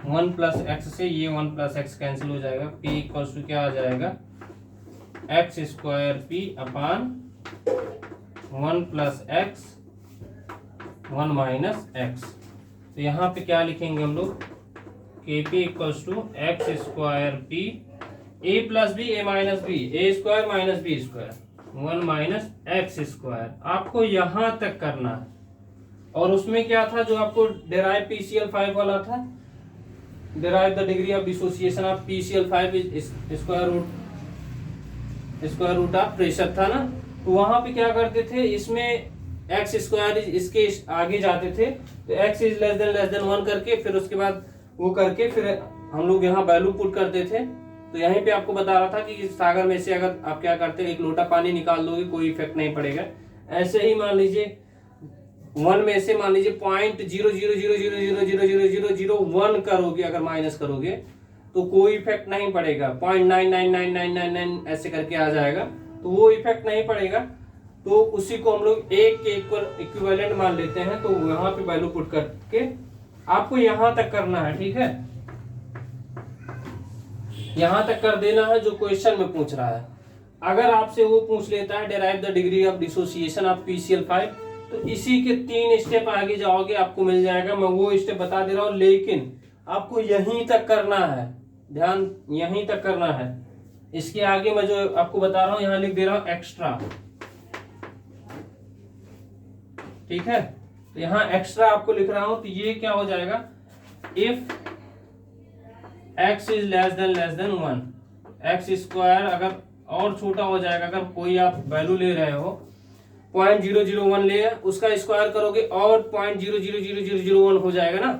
1 प्लस एक्स से ये 1 प्लस एक्स कैंसिल हो जाएगा। पी इक्वल्स टू क्या आ जाएगा, X square P upon 1 plus X 1 minus X. तो यहाँ पे क्या लिखेंगे हम लोग, Kp equals to X square P A plus B A minus B, A square minus B square, 1 minus X square. आपको यहां तक करना है। और उसमें क्या था जो आपको डेराइव PCl5 वाला था, derive the degree of dissociation of PCl5 square root of pressure था ना। तो वहां पे क्या करते थे, इसमें एक्स स्क्वायर इसके आगे जाते थे, तो एक्स इज लेस देन 1 करके फिर उसके बाद वो करके फिर हम लोग यहाँ वैल्यू पुट करते थे। तो यहीं पे आपको बता रहा था कि इस सागर में से अगर आप क्या करते हैं, 1 लोटा पानी निकाल दोगे, कोई इफेक्ट नहीं पड़ेगा। ऐसे ही मान लीजिए 1 में से मान लीजिए 0.000000001 करोगे, अगर माइनस करोगे तो कोई इफेक्ट नहीं पड़ेगा, 0.999999 ऐसे करके आ जाएगा, तो वो इफेक्ट नहीं पड़ेगा। तो उसी को हम लोग 1 के इक्विवेलेंट मान लेते हैं। तो यहाँ पे वैल्यू पुट करके आपको यहां तक करना है। ठीक है, यहां तक कर देना है जो क्वेश्चन में पूछ रहा है। अगर आपसे वो पूछ लेता है derive the degree of dissociation of PCl5, तो इसी के 3 स्टेप आगे जाओगे, आपको मिल जाएगा। मैं वो स्टेप बता दे रहा हूं, लेकिन आपको यहीं तक करना है, ध्यान यहीं तक करना है। इसके आगे मैं जो आपको बता रहा हूं यहां लिख दे रहा हूं एक्स्ट्रा। ठीक है, तो यहां एक्स्ट्रा आपको लिख रहा हूं, तो ये क्या हो जाएगा, if x is less than 1, x square अगर और छोटा हो जाएगा। अगर कोई आप वैल्यू ले रहे हो 0.001 ले, उसका स्क्वायर करोगे और 0.00001 हो जाएगा ना।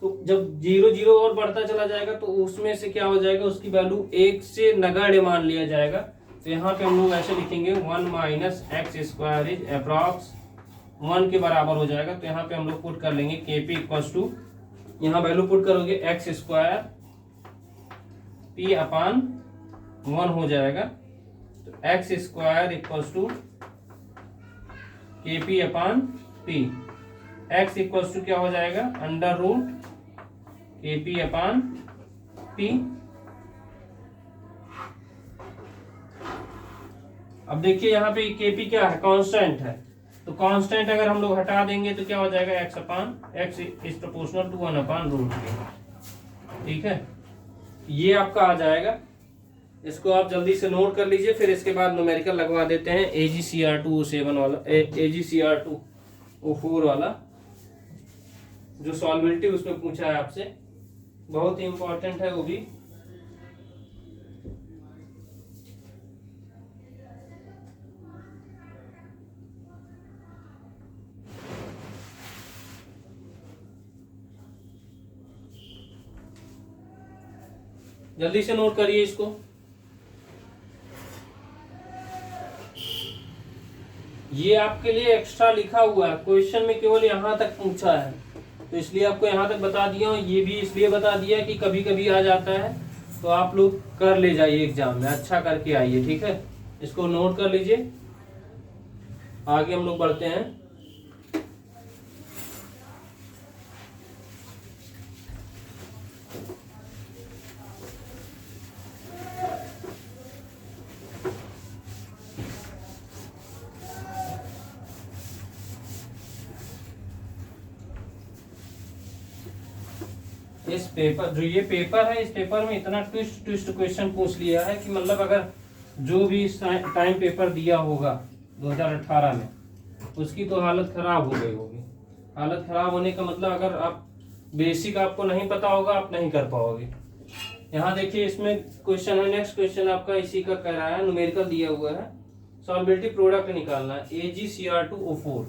तो जब 0 और बढ़ता चला जाएगा तो उसमें से क्या हो जाएगा, उसकी वैल्यू 1 से नगण्य मान लिया जाएगा। तो यहाँ पे हम लोग ऐसे लिखेंगे 1 minus X square is approx 1 के बराबर हो जाएगा। तो यहाँ पे हम लोग पुट कर लेंगे KP इक्वल्स टू, यहाँ वैल्यू पुट करोगे एक्स स्क्वायर P अपान 1 हो जाएगा। तो X square equals to KP upon P, X equals to क्या हो जाएगा, under root KP upon P। अब देखिए यहाँ पे KP क्या है, कांस्टेंट है। तो कांस्टेंट अगर हम लोग हटा देंगे तो क्या हो जाएगा, X upon X is proportional to 1 upon root के। ठीक है, ये आपका आ जाएगा। इसको आप जल्दी से नोट कर लीजिए, फिर इसके बाद न्यूमेरिकल लगवा देते हैं AgCr2O7 वाला, AgCr2O4 वाला, जो सॉल्बिलिटी उसमें पूछा है आपसे, बहुत ही इंपॉर्टेंट है वो भी। जल्दी से नोट करिए इसको। ये आपके लिए एक्स्ट्रा लिखा हुआ है, क्वेश्चन में केवल यहां तक पूछा है, तो इसलिए आपको यहां तक बता दिया हूं। ये भी इसलिए बता दिया कि कभी कभी आ जाता है, तो आप लोग कर ले जाइए एग्जाम में, अच्छा करके आइए। ठीक है, इसको नोट कर लीजिए। आगे हम लोग बढ़ते हैं। इस पेपर, जो ये पेपर है, इस पेपर में इतना ट्विस्ट क्वेश्चन पूछ लिया है कि मतलब अगर जो भी इस टाइम पेपर दिया होगा 2018 में, उसकी तो हालत खराब हो गई होगी। हालत खराब होने का मतलब, अगर आप बेसिक आपको नहीं पता होगा, आप नहीं कर पाओगे। यहाँ देखिए, इसमें क्वेश्चन है, नेक्स्ट क्वेश्चन आपका इसी का कह रहा है, न्यूमेरिकल दिया हुआ है, सॉल्बिलिटी प्रोडक्ट निकालना है AgCr2O4,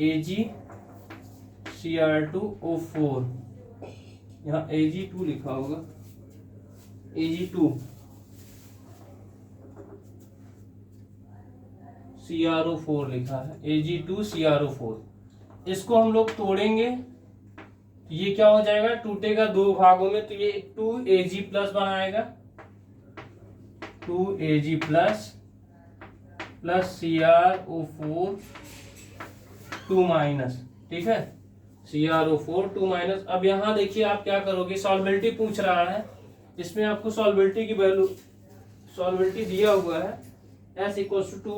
AgCr2O4, यहाँ Ag2 लिखा होगा, Ag2 CrO4 लिखा है, Ag2 CrO4। इसको हम लोग तोड़ेंगे, ये क्या हो जाएगा, टूटेगा दो भागों में, तो ये 2Ag प्लस बनाएगा, 2Ag प्लस CrO4 2 माइनस। ठीक है, CrO4 2 माइनस। अब यहाँ देखिए आप क्या करोगे, सॉल्बिलिटी पूछ रहा है, इसमें आपको सॉल्बिलिटी की वैल्यू, सॉल्बिलिटी दिया हुआ है S इक्वल्स टू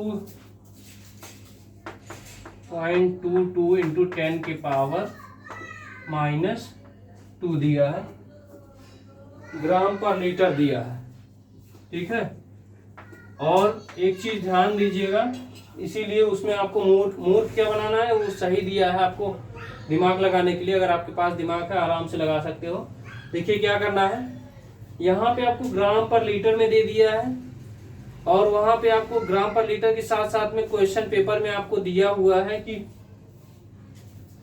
2.22 इंटू 10 के पावर -2 दिया है, ग्राम पर लीटर दिया है। ठीक है, और एक चीज ध्यान दीजिएगा, इसीलिए उसमें आपको मूर्ख क्या बनाना है, वो सही दिया है आपको दिमाग लगाने के लिए। अगर आपके पास दिमाग है, आराम से लगा सकते हो। देखिए क्या करना है, यहाँ पे आपको ग्राम पर लीटर में दे दिया है, और वहां पे आपको ग्राम पर लीटर के साथ साथ में क्वेश्चन पेपर में आपको दिया हुआ है कि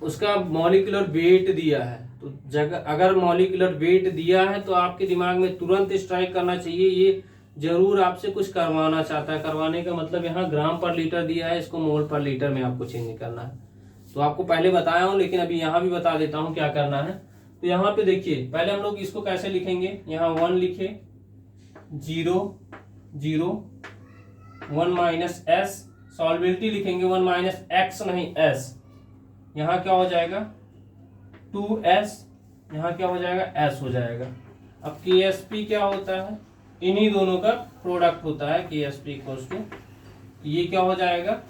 उसका मॉलिक्यूलर वेट दिया है। तो जगह अगर मॉलिक्यूलर वेट दिया है तो आपके दिमाग में तुरंत स्ट्राइक करना चाहिए, ये जरूर आपसे कुछ करवाना चाहता है। करवाने का मतलब यहाँ ग्राम पर लीटर दिया है, इसको मोल पर लीटर में आपको चेंज करना है। तो आपको पहले बताया हूँ, लेकिन अभी यहाँ भी बता देता हूँ क्या करना है। तो यहाँ पे देखिए, पहले हम लोग इसको कैसे लिखेंगे, यहाँ 1 लिखे, 0 0 1 माइनस S, सॉल्बिलिटी लिखेंगे 1 माइनस x नहीं S, यहाँ क्या हो जाएगा 2S, यहाँ क्या हो जाएगा S हो जाएगा। अब KSP क्या होता है, इन्हीं दोनों का प्रोडक्ट होता है KSP इक्वल्स टू, ये क्या हो जाएगा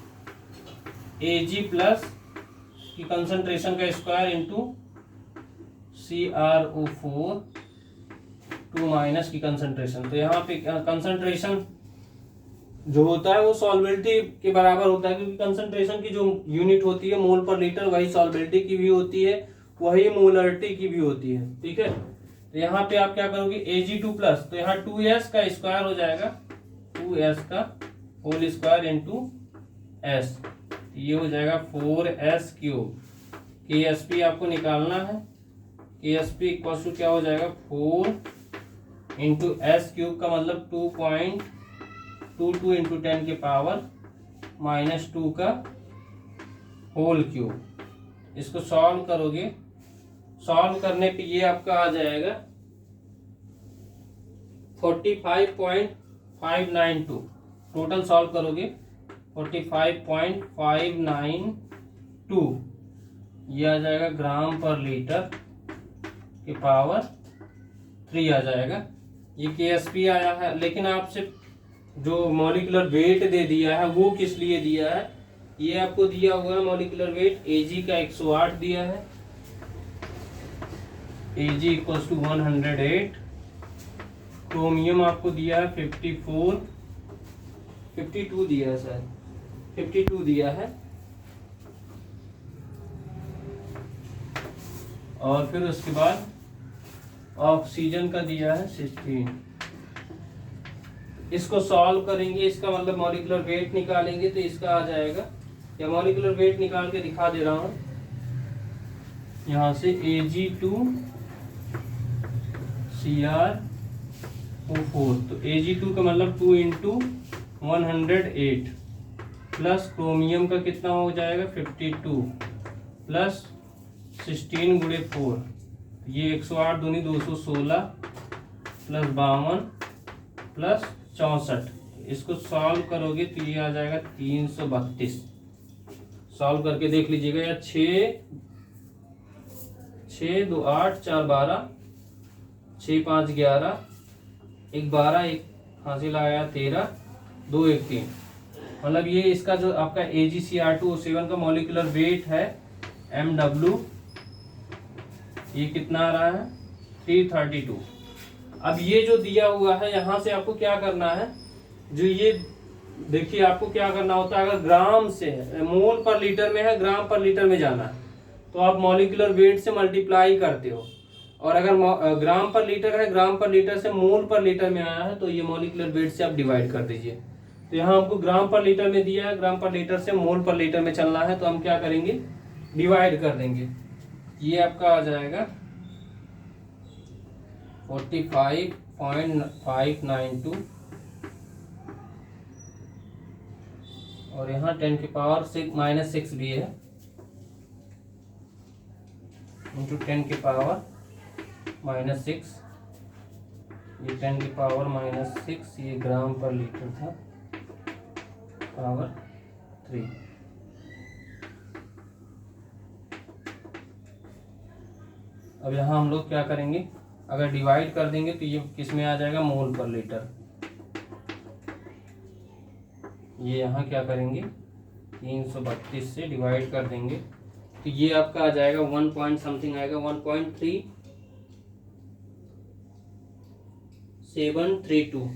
Ag प्लस की कंसंट्रेशन का स्क्वायर इंटू CrO4 2 माइनस की कंसंट्रेशन। तो यहाँ पे कंसंट्रेशन जो होता है वो सॉल्बिलिटी के बराबर होता है, क्योंकि कंसंट्रेशन की जो यूनिट होती है मोल पर लीटर, वही सॉल्बिलिटी की भी होती है, वही मोलरिटी की भी होती है। ठीक है, तो यहाँ पे आप क्या करोगे Ag2 प्लस, तो यहाँ 2s का स्क्वायर हो जाएगा, 2s का होल स्क्वायर इंटू s, ये हो जाएगा 4s क्यूब। KSP आपको निकालना है, KSP इक्वल टू क्या हो जाएगा 4 इंटू एस क्यूब का मतलब 2.22 इंटू 10 के पावर -2 का होल क्यूब। इसको सॉल्व करोगे, सॉल्व करने पे ये आपका आ जाएगा 45.592। टोटल सॉल्व करोगे 45.592, ये आ जाएगा ग्राम पर लीटर के पावर 3 आ जाएगा। ये KSP आया है, लेकिन आपसे जो मॉलिक्यूलर वेट दे दिया है वो किस लिए दिया है, ये आपको दिया हुआ है मॉलिक्यूलर वेट Ag का 108 दिया है, Ag इक्वल्स टू 108। क्रोमियम आपको दिया है 52 दिया है सर, 52 दिया है, और फिर उसके बाद ऑक्सीजन का दिया है 16। इसको सॉल्व करेंगे, इसका मतलब मॉलिक्यूलर वेट निकालेंगे तो इसका आ जाएगा, या मॉलिक्यूलर वेट निकाल के दिखा दे रहा हूं यहां से Ag2Cr4, तो Ag2 का मतलब 2 इंटू 108 प्लस क्रोमियम का कितना हो जाएगा 52 प्लस 16 गुणे 4, ये 108 दूनी 216 प्लस 52 प्लस 64। इसको सॉल्व करोगे तो ये आ जाएगा 332। सॉल्व करके देख लीजिएगा, या 6 2 8 4 12 6 5 11 1 12 1 हासिल आया 13 2 1 3, मतलब ये इसका जो आपका AgCr2O7 का मॉलिक्यूलर वेट है MW, ये कितना आ रहा है 332। अब ये जो दिया हुआ है यहाँ से आपको क्या करना है, जो ये देखिए आपको क्या करना होता है, अगर ग्राम से है, मोल पर लीटर में है, ग्राम पर लीटर में जाना है तो आप मॉलिक्यूलर वेट से मल्टीप्लाई करते हो, और अगर ग्राम पर लीटर है, ग्राम पर लीटर से मोल पर लीटर में आया है तो ये मॉलिक्यूलर वेट से आप डिवाइड कर दीजिए। तो यहाँ हमको ग्राम पर लीटर में दिया है, ग्राम पर लीटर से मोल पर लीटर में चलना है, तो हम क्या करेंगे डिवाइड कर देंगे, ये आपका आ जाएगा 45.592, और यहाँ 10 की पावर -6 भी है, इंटू 10 की पावर -6, ये 10 की पावर -6, ये ग्राम पर लीटर था, पावर 3। अब यहाँ हम लोग क्या करेंगे, अगर डिवाइड कर देंगे तो ये किस में आ जाएगा मोल पर लीटर, ये यहाँ क्या करेंगे 332 से डिवाइड कर देंगे तो ये आपका आ जाएगा 1 पॉइंट समथिंग आएगा, 1.3732,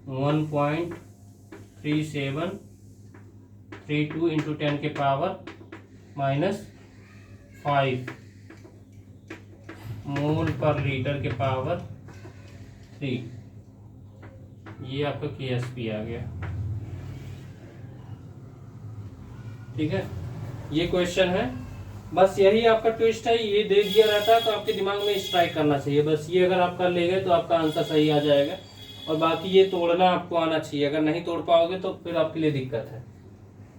1.3732 इंटू 10 के पावर -5 मोल पर लीटर के पावर 3, ये आपका KSP आ गया। ठीक है, ये क्वेश्चन है, बस यही आपका ट्विस्ट है, ये दे दिया रहता है तो आपके दिमाग में स्ट्राइक करना चाहिए, बस ये अगर आप कर ले गए तो आपका आंसर सही आ जाएगा, और बाकी ये तोड़ना आपको आना चाहिए, अगर नहीं तोड़ पाओगे तो फिर आपके लिए दिक्कत है।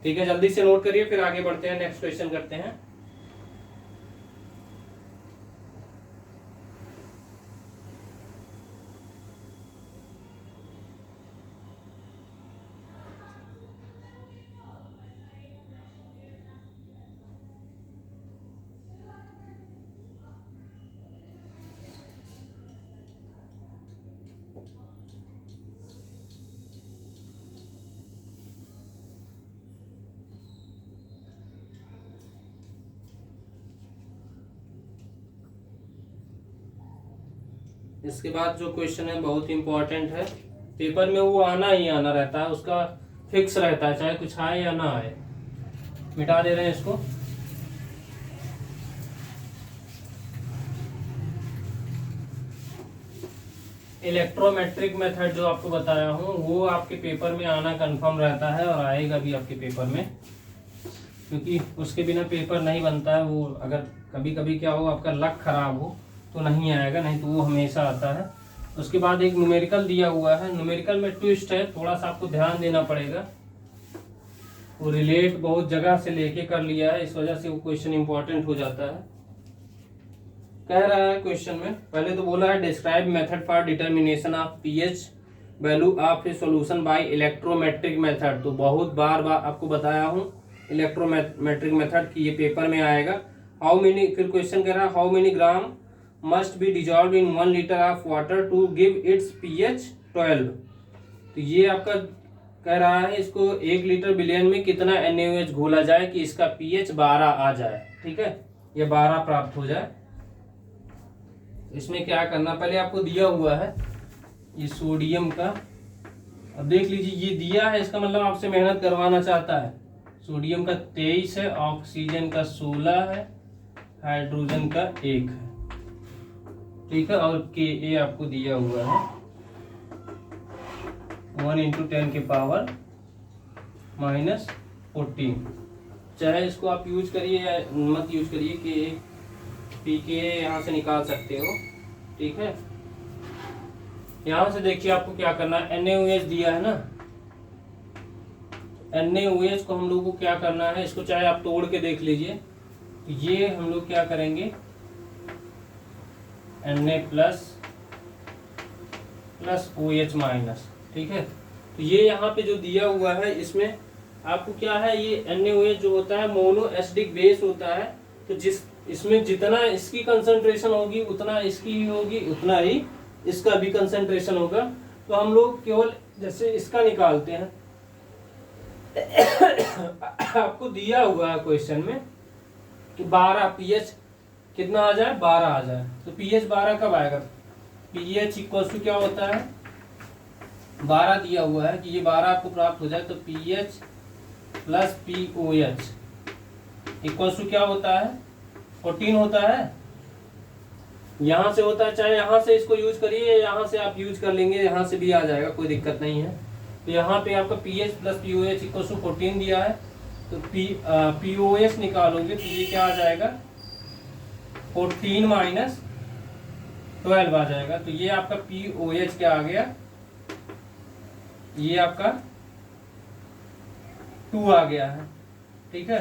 ठीक है, जल्दी से नोट करिए, फिर आगे बढ़ते हैं, नेक्स्ट क्वेश्चन करते हैं। इसके बाद जो क्वेश्चन है बहुत इंपॉर्टेंट है, पेपर में वो आना ही आना रहता है, उसका फिक्स रहता है, चाहे कुछ आए या ना आए। मिटा दे रहे हैं इसको। इलेक्ट्रोमेट्रिक मेथड जो आपको बताया हूँ वो आपके पेपर में आना कंफर्म रहता है और आएगा भी आपके पेपर में, क्योंकि उसके बिना पेपर नहीं बनता है। वो अगर कभी कभी क्या हो आपका लक खराब हो तो नहीं आएगा, नहीं तो वो हमेशा आता है। उसके बाद एक न्यूमेरिकल दिया हुआ है, न्यूमेरिकल में ट्विस्ट है, थोड़ा सा आपको ध्यान देना पड़ेगा। वो रिलेट बहुत जगह से लेके कर लिया है, इस वजह से वो क्वेश्चन इंपॉर्टेंट हो जाता है। कह रहा है क्वेश्चन में, पहले तो बोला है describe method for determination of pH value of A solution bye electrometric method. तो बहुत बार आपको बताया हूँ इलेक्ट्रोमेट्रिक मेथड की, ये पेपर में आएगा। हाउ मेनी, फिर क्वेश्चन कह रहा है how many gram must be dissolve in 1 litre of water to give its pH 12। तो ये आपका कह रहा है इसको 1 लीटर बिलियन में कितना NaOH घोला जाए कि इसका पीएच 12 आ जाए, ठीक है, ये 12 प्राप्त हो जाए। इसमें क्या करना, पहले आपको दिया हुआ है ये सोडियम का, अब देख लीजिए ये दिया है, इसका मतलब आपसे मेहनत करवाना चाहता है। सोडियम का 23 है, ऑक्सीजन का 16 है, हाइड्रोजन का 1 है, ठीक है, और Ka आपको दिया हुआ है 1 × 10 के पावर -14। चाहे इसको आप यूज करिए या मत यूज करिए, कि pKa यहाँ से निकाल सकते हो, ठीक है। यहाँ से देखिए आपको क्या करना है, NaOH दिया है ना, NaOH को हम लोग को क्या करना है, इसको चाहे आप तोड़ के देख लीजिए। ये हम लोग क्या करेंगे, Na प्लस OH-, ठीक है। तो ये यहाँ पे जो दिया हुआ है इसमें आपको क्या है, ये NaOH जो होता है मोनो एसिडिक बेस होता है। तो इसमें जितना इसकी कंसंट्रेशन होगी उतना इसकी ही होगी, उतना ही इसका भी कंसंट्रेशन होगा। तो हम लोग केवल जैसे इसका निकालते हैं आपको दिया हुआ है क्वेश्चन में कि 12 पीएच कितना आ जाए, 12 आ जाए। तो पीएच 12 कब आएगा, पीएच इक्वल टू क्या होता है, 12 दिया हुआ है कि ये 12 आपको प्राप्त हो जाए। तो pH plus POH equal to क्या होता है, 14 होता है। यहाँ से होता है, चाहे यहाँ से इसको यूज करिए, यहाँ से आप यूज कर लेंगे, यहाँ से भी आ जाएगा, कोई दिक्कत नहीं है। तो यहाँ पे आपका pH plus POH equal to 14 दिया है। तो POH निकालोगे तो ये क्या आ जाएगा, 14 - 12 आ जाएगा। तो ये आपका POH क्या आ गया, ये आपका 2 आ गया है, ठीक है।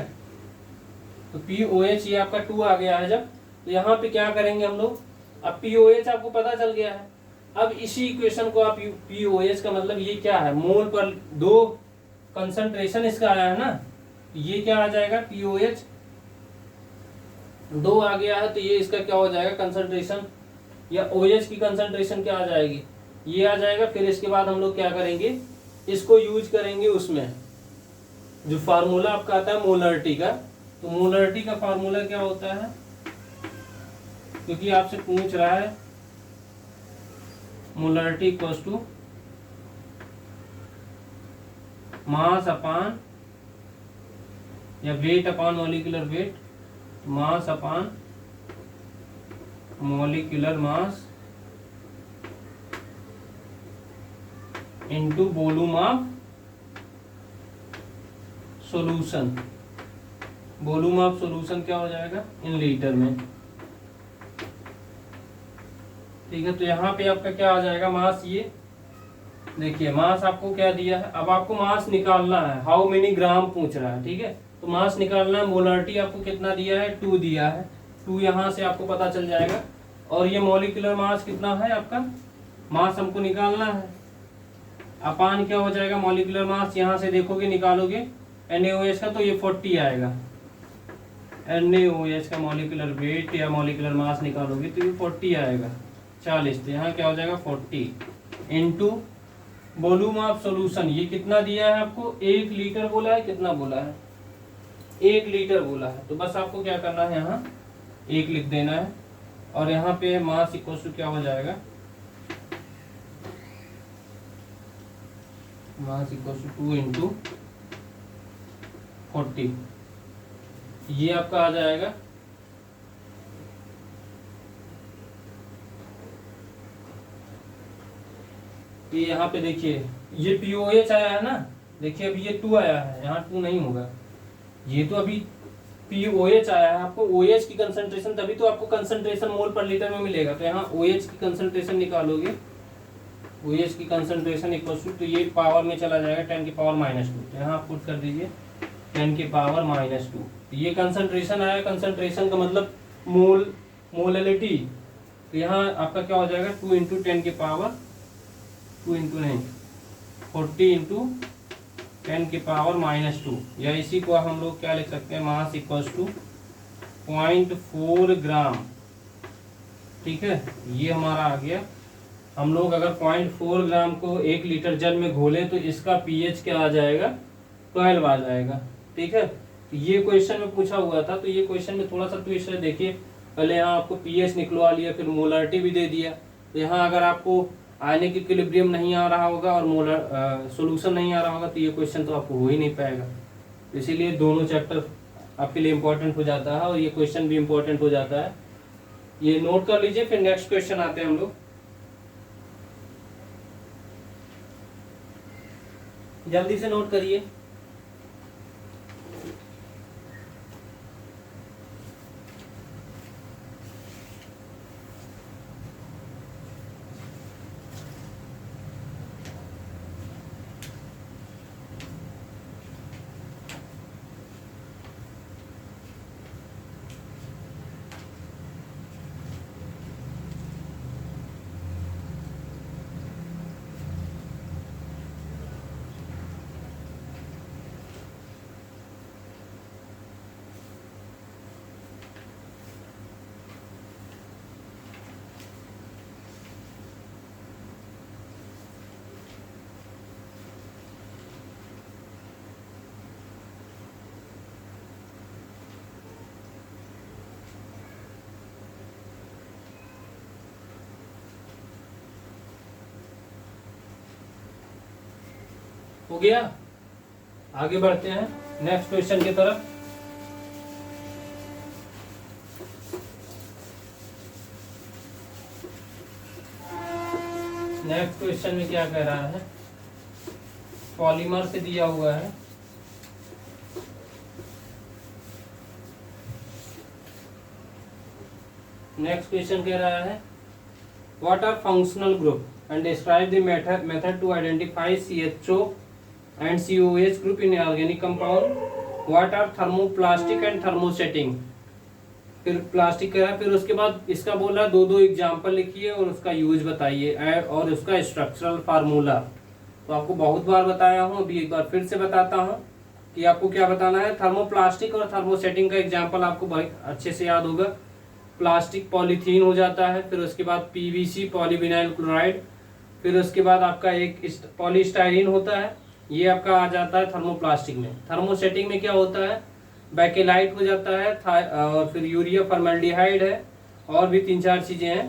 तो POH ये आपका 2 आ गया है जब, तो यहाँ पे क्या करेंगे हम लोग, अब POH आपको पता चल गया है। अब इसी इक्वेशन को आप POH का मतलब ये क्या है, मोल पर 2 कंसंट्रेशन इसका आया है ना, ये क्या आ जाएगा, POH 2 आ गया है। तो ये इसका क्या हो जाएगा कंसंट्रेशन, या OH की कंसंट्रेशन क्या आ जाएगी, ये आ जाएगा। फिर इसके बाद हम लोग क्या करेंगे, इसको यूज करेंगे उसमें जो फार्मूला आपका आता है मोलरिटी का। तो मोलरिटी का फार्मूला क्या होता है, क्योंकि आपसे पूछ रहा है molarity equals to mass upon या weight upon molecular weight, mass upon molecular mass into volume of solution. Volume of solution क्या हो जाएगा, इन लीटर में, ठीक है। तो यहाँ पे आपका क्या आ जाएगा, मास, ये देखिए मास आपको क्या दिया है। अब आपको मास निकालना है, हाउ मेनी ग्राम पूछ रहा है, ठीक है। तो मास निकालना है, मोलरिटी आपको कितना दिया है, 2 दिया है, 2 यहाँ से आपको पता चल जाएगा। और ये मॉलिक्यूलर मास कितना है आपका, मास हमको निकालना है, अपान क्या हो जाएगा मॉलिक्यूलर मास, यहाँ से देखोगे निकालोगे NaOH का, तो ये 40 आएगा। NaOH का मॉलिक्यूलर वेट या मॉलिक्यूलर मास निकालोगे तो ये 40 आएगा, 40। तो यहाँ क्या हो जाएगा 40 इंटू वॉल्यूम ऑफ सॉल्यूशन, ये कितना दिया है आपको, 1 लीटर बोला है, कितना बोला है, 1 लीटर बोला है। तो बस आपको क्या करना है, यहाँ 1 लिख देना है। और यहाँ पे मास इक्वल टू क्या हो जाएगा, मास इक्वल टू 2 × 40, ये आपका आ जाएगा 2 ये यहाँ पे देखिए ये POH आया है ना, देखिए अभी ये 2 आया है, यहाँ 2 नहीं होगा, ये तो अभी POH आया है। आपको OH की कंसंट्रेशन, तभी तो आपको कंसंट्रेशन मोल पर लीटर में मिलेगा। तो यहाँ OH की कंसंट्रेशन निकालोगे, OH की कंसंट्रेशन इक्वल टू, तो ये पावर में चला जाएगा 10 की पावर -2। तो यहाँ आप पुट कर दीजिए 10 की पावर -2। तो ये कंसंट्रेशन आया, कंसंट्रेशन का मतलब मोल, मोलैलिटी। तो यहाँ आपका क्या हो जाएगा 2 × 10 की पावर 2 × 9 40 × 10 की पावर -2, या इसी को हम लोग क्या लिख सकते हैं, मास इक्वल्स टू 0.4 ग्राम। ठीक है, ये हमारा आ गया। हम लोग अगर 0.4 ग्राम को 1 लीटर जल में घोले तो इसका पीएच क्या आ जाएगा, 12 आ जाएगा। ठीक है, तो ये क्वेश्चन में पूछा हुआ था। तो ये क्वेश्चन में थोड़ा सा ट्विस्ट है, देखिए पहले यहाँ आपको पीएच निकलवा लिया, फिर मोलरिटी भी दे दिया। तो यहाँ अगर आपको आयनिक इक्विलिब्रियम नहीं आ रहा होगा और मोलर सॉल्यूशन नहीं आ रहा होगा तो ये क्वेश्चन तो आपको हो ही नहीं पाएगा। इसीलिए दोनों चैप्टर आपके लिए इम्पोर्टेंट हो जाता है और ये क्वेश्चन भी इम्पोर्टेंट हो जाता है। ये नोट कर लीजिए, फिर नेक्स्ट क्वेश्चन आते हैं हम लोग। जल्दी से नोट करिए। हो गया, आगे बढ़ते हैं नेक्स्ट क्वेश्चन की तरफ। नेक्स्ट क्वेश्चन में क्या कह रहा है, पॉलीमर से दिया हुआ है। नेक्स्ट क्वेश्चन कह रहा है what are functional group and describe the method to identify CHO and COH group in organic compound. What are thermoplastic and thermosetting? फिर प्लास्टिक का है, फिर उसके बाद इसका बोला दो एग्जाम्पल लिखिए और उसका यूज बताइए और उसका स्ट्रक्चरल फार्मूला। तो आपको बहुत बार बताया हूँ, अभी एक बार फिर से बताता हूँ कि आपको क्या बताना है। थर्मोप्लास्टिक और थर्मोसेटिंग का एग्जाम्पल आपको बहुत अच्छे से याद होगा। प्लास्टिक पॉलीथीन हो जाता है, फिर उसके बाद PVC पॉलीविनाइल क्लोराइड, फिर उसके बाद आपका एक पॉलीस्टाइरीन होता है, ये आपका आ जाता है थर्मोप्लास्टिक में। थर्मोसेटिंग में क्या होता है, बैकेलाइट हो जाता है, और फिर यूरिया फॉर्मल्डिहाइड है, और भी 3-4 चीजें हैं।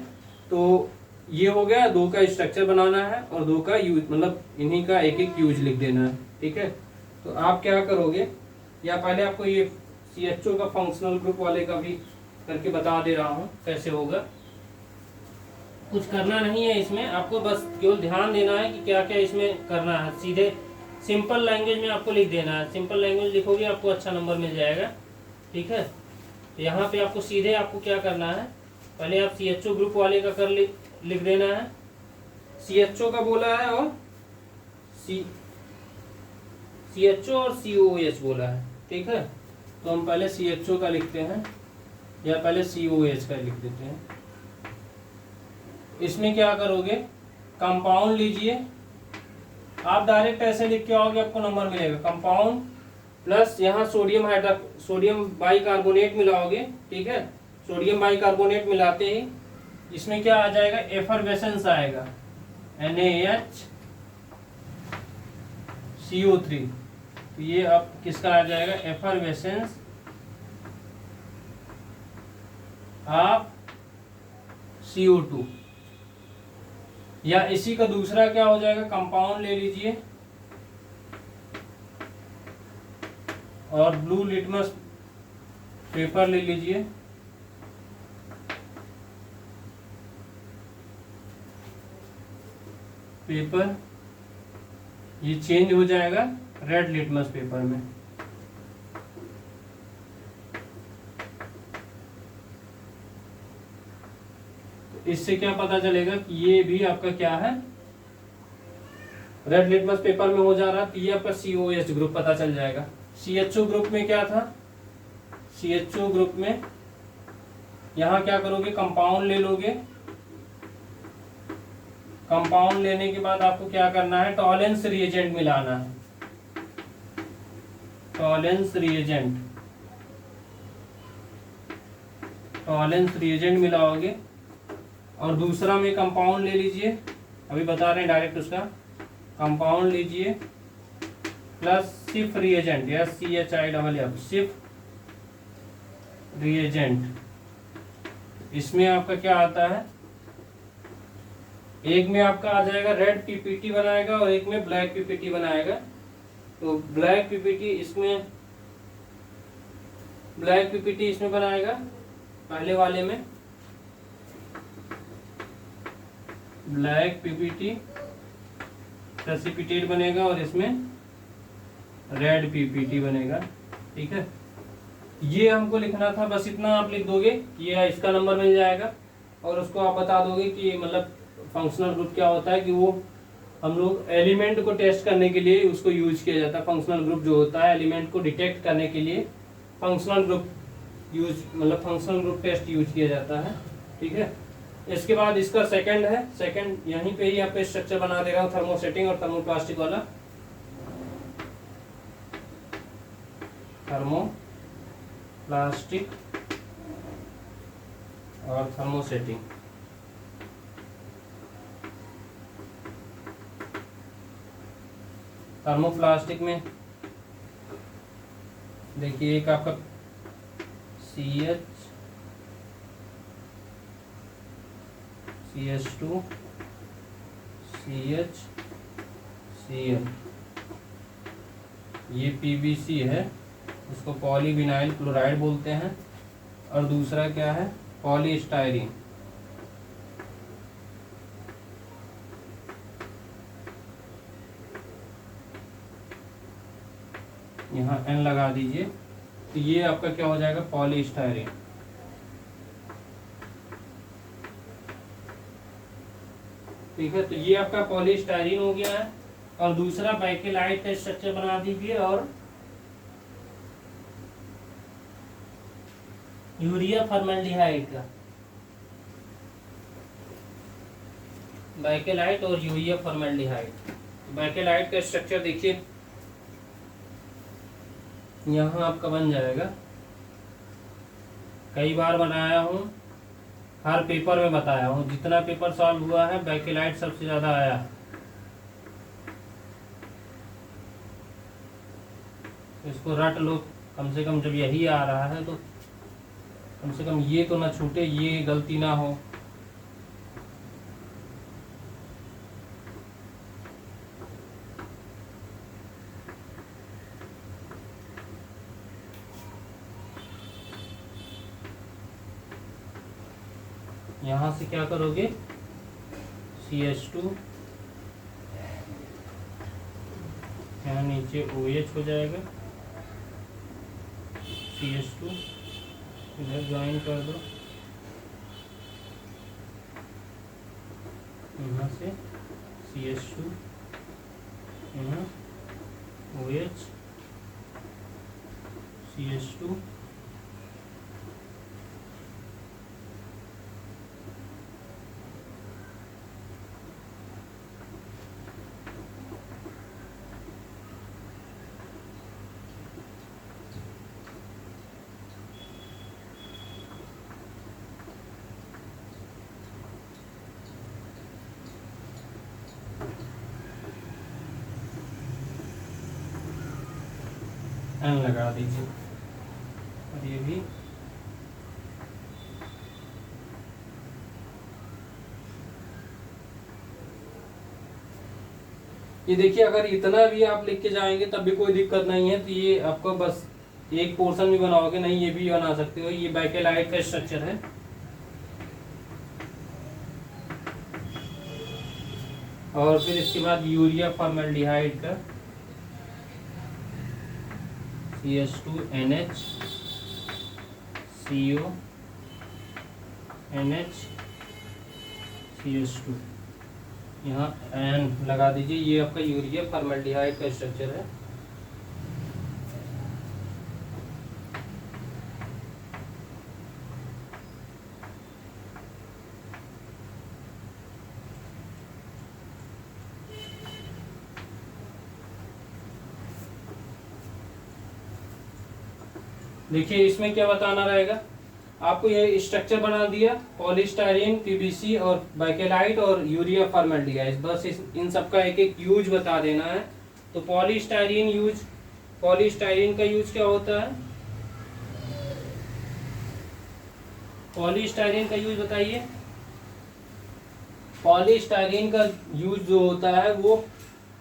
तो ये हो गया, 2 का स्ट्रक्चर बनाना है और 2 का यूज, मतलब इन्हीं का एक एक यूज लिख देना है। ठीक है, तो आप क्या करोगे, या पहले आपको ये CHO का फंक्शनल ग्रुप वाले का भी करके बता दे रहा हूँ कैसे होगा। कुछ करना नहीं है इसमें, आपको बस केवल ध्यान देना है कि क्या क्या इसमें करना है। सीधे सिंपल लैंग्वेज में आपको लिख देना है। सिंपल लैंग्वेज लिखोगे आपको अच्छा नंबर मिल जाएगा। ठीक है, तो यहाँ पे आपको सीधे आपको क्या करना है, पहले आप CHO ग्रुप वाले का लिख देना है। CHO का बोला है और CHO और COH बोला है। ठीक है, तो हम पहले CHO का लिखते हैं, या पहले COH का लिख देते हैं। इसमें क्या करोगे, कंपाउंड लीजिए, आप डायरेक्ट ऐसे लिख के आओगे आपको नंबर मिलेगा। कंपाउंड प्लस यहाँ सोडियम बाइकार्बोनेट मिलाओगे। ठीक है, सोडियम बाइकार्बोनेट मिलाते ही इसमें क्या आ जाएगा, एफरवेसेंस आएगा, NaHCO3। तो ये अब किसका आ जाएगा, एफरवेसेंस ऑफ CO2। या इसी का दूसरा क्या हो जाएगा, कंपाउंड ले लीजिए और ब्लू लिटमस पेपर ले लीजिए, पेपर ये चेंज हो जाएगा रेड लिटमस पेपर में। तो इससे क्या पता चलेगा कि ये भी आपका क्या है, रेड लिटमस पेपर में हो जा रहा है। तो ये आपका COH ग्रुप पता चल जाएगा। CHO ग्रुप में क्या था, CHO ग्रुप में यहां क्या करोगे, कंपाउंड ले लोगे। कंपाउंड लेने के बाद आपको क्या करना है, टॉलेंस रिएजेंट मिलाना है। टॉलेंस रिएजेंट, टॉलेंस रिएजेंट मिलाओगे। और दूसरा में कंपाउंड ले लीजिए, अभी बता रहे हैं डायरेक्ट उसका। कंपाउंड लीजिए प्लस सिफ रिएजेंट, या CHIF, सिफ रिएजेंट। इसमें आपका क्या आता है, एक में आपका आ जाएगा रेड PPT बनाएगा और एक में ब्लैक PPT बनाएगा। तो ब्लैक PPT इसमें, ब्लैक PPT इसमें बनाएगा पहले वाले में, ब्लैक PPT प्रेसिपिटेट बनेगा और इसमें रेड PPT बनेगा। ठीक है, ये हमको लिखना था, बस इतना आप लिख दोगे, ये इसका नंबर मिल जाएगा। और उसको आप बता दोगे कि मतलब फंक्शनल ग्रुप क्या होता है, कि वो हम लोग एलिमेंट को टेस्ट करने के लिए उसको यूज किया जाता है। फंक्शनल ग्रुप जो होता है एलिमेंट को डिटेक्ट करने के लिए फंक्शनल ग्रुप यूज, मतलब फंक्शनल ग्रुप टेस्ट यूज किया जाता है। ठीक है, इसके बाद इसका सेकंड है, सेकंड यहीं पे ही आपको स्ट्रक्चर बना दे रहा हूँ, थर्मोसेटिंग और थर्मोप्लास्टिक वाला। थर्मोप्लास्टिक और थर्मोसेटिंग। थर्मोप्लास्टिक में देखिए एक आपका CH, CH2, CH, Cl, ये PVC है, इसको पॉलीविनाइल क्लोराइड बोलते हैं। और दूसरा क्या है, पॉलीस्टायरीन। यहाँ N लगा दीजिए, तो ये आपका क्या हो जाएगा, पॉलीस्टायरीन। ठीक है, तो ये आपका पॉलीस्टायरीन हो गया है। और दूसरा बैकेलाइट का स्ट्रक्चर बना दीजिए और यूरिया फॉर्मल्डिहाइड का, बैकेलाइट और यूरिया फॉर्मल्डिहाइड। बैकेलाइट का स्ट्रक्चर देखिए यहाँ आपका बन जाएगा, कई बार बनाया हूँ, हर पेपर में बताया हूँ, जितना पेपर सॉल्व हुआ है बैकेलाइट सबसे ज्यादा आया। इसको रट लो कम से कम, जब यही आ रहा है तो कम से कम ये तो ना छूटे, ये गलती ना हो। यहाँ से क्या करोगे, CH2, यहाँ नीचे OH हो जाएगा, CH2 इधर ज्वाइन कर दो, यहाँ से CH2, यहाँ OH, CH2, N लगा दीजिए। और ये भी ये देखिए, अगर इतना भी आप लिख के जाएंगे तब भी कोई दिक्कत नहीं है। तो ये आपको बस एक पोर्शन भी बनाओगे, नहीं ये भी बना सकते हो। ये बैकेलाइट का स्ट्रक्चर है। और फिर इसके बाद यूरिया फॉर्मेल्डिहाइड का CH2NH CO NH CH2, यहाँ एन लगा दीजिए। ये आपका यूरिया फॉर्मेल्डिहाइड का स्ट्रक्चर है। देखिए इसमें क्या बताना रहेगा आपको, ये स्ट्रक्चर बना दिया, पॉलीस्टाइरीन, पीवीसी और बैकेलाइट और यूरिया फॉर्मेल्डिहाइड, बस इन सब का एक एक यूज बता देना है। तो पॉलीस्टाइरीन का यूज क्या होता है, पॉलीस्टाइरीन का यूज बताइए। पॉलीस्टाइरीन का यूज जो होता है वो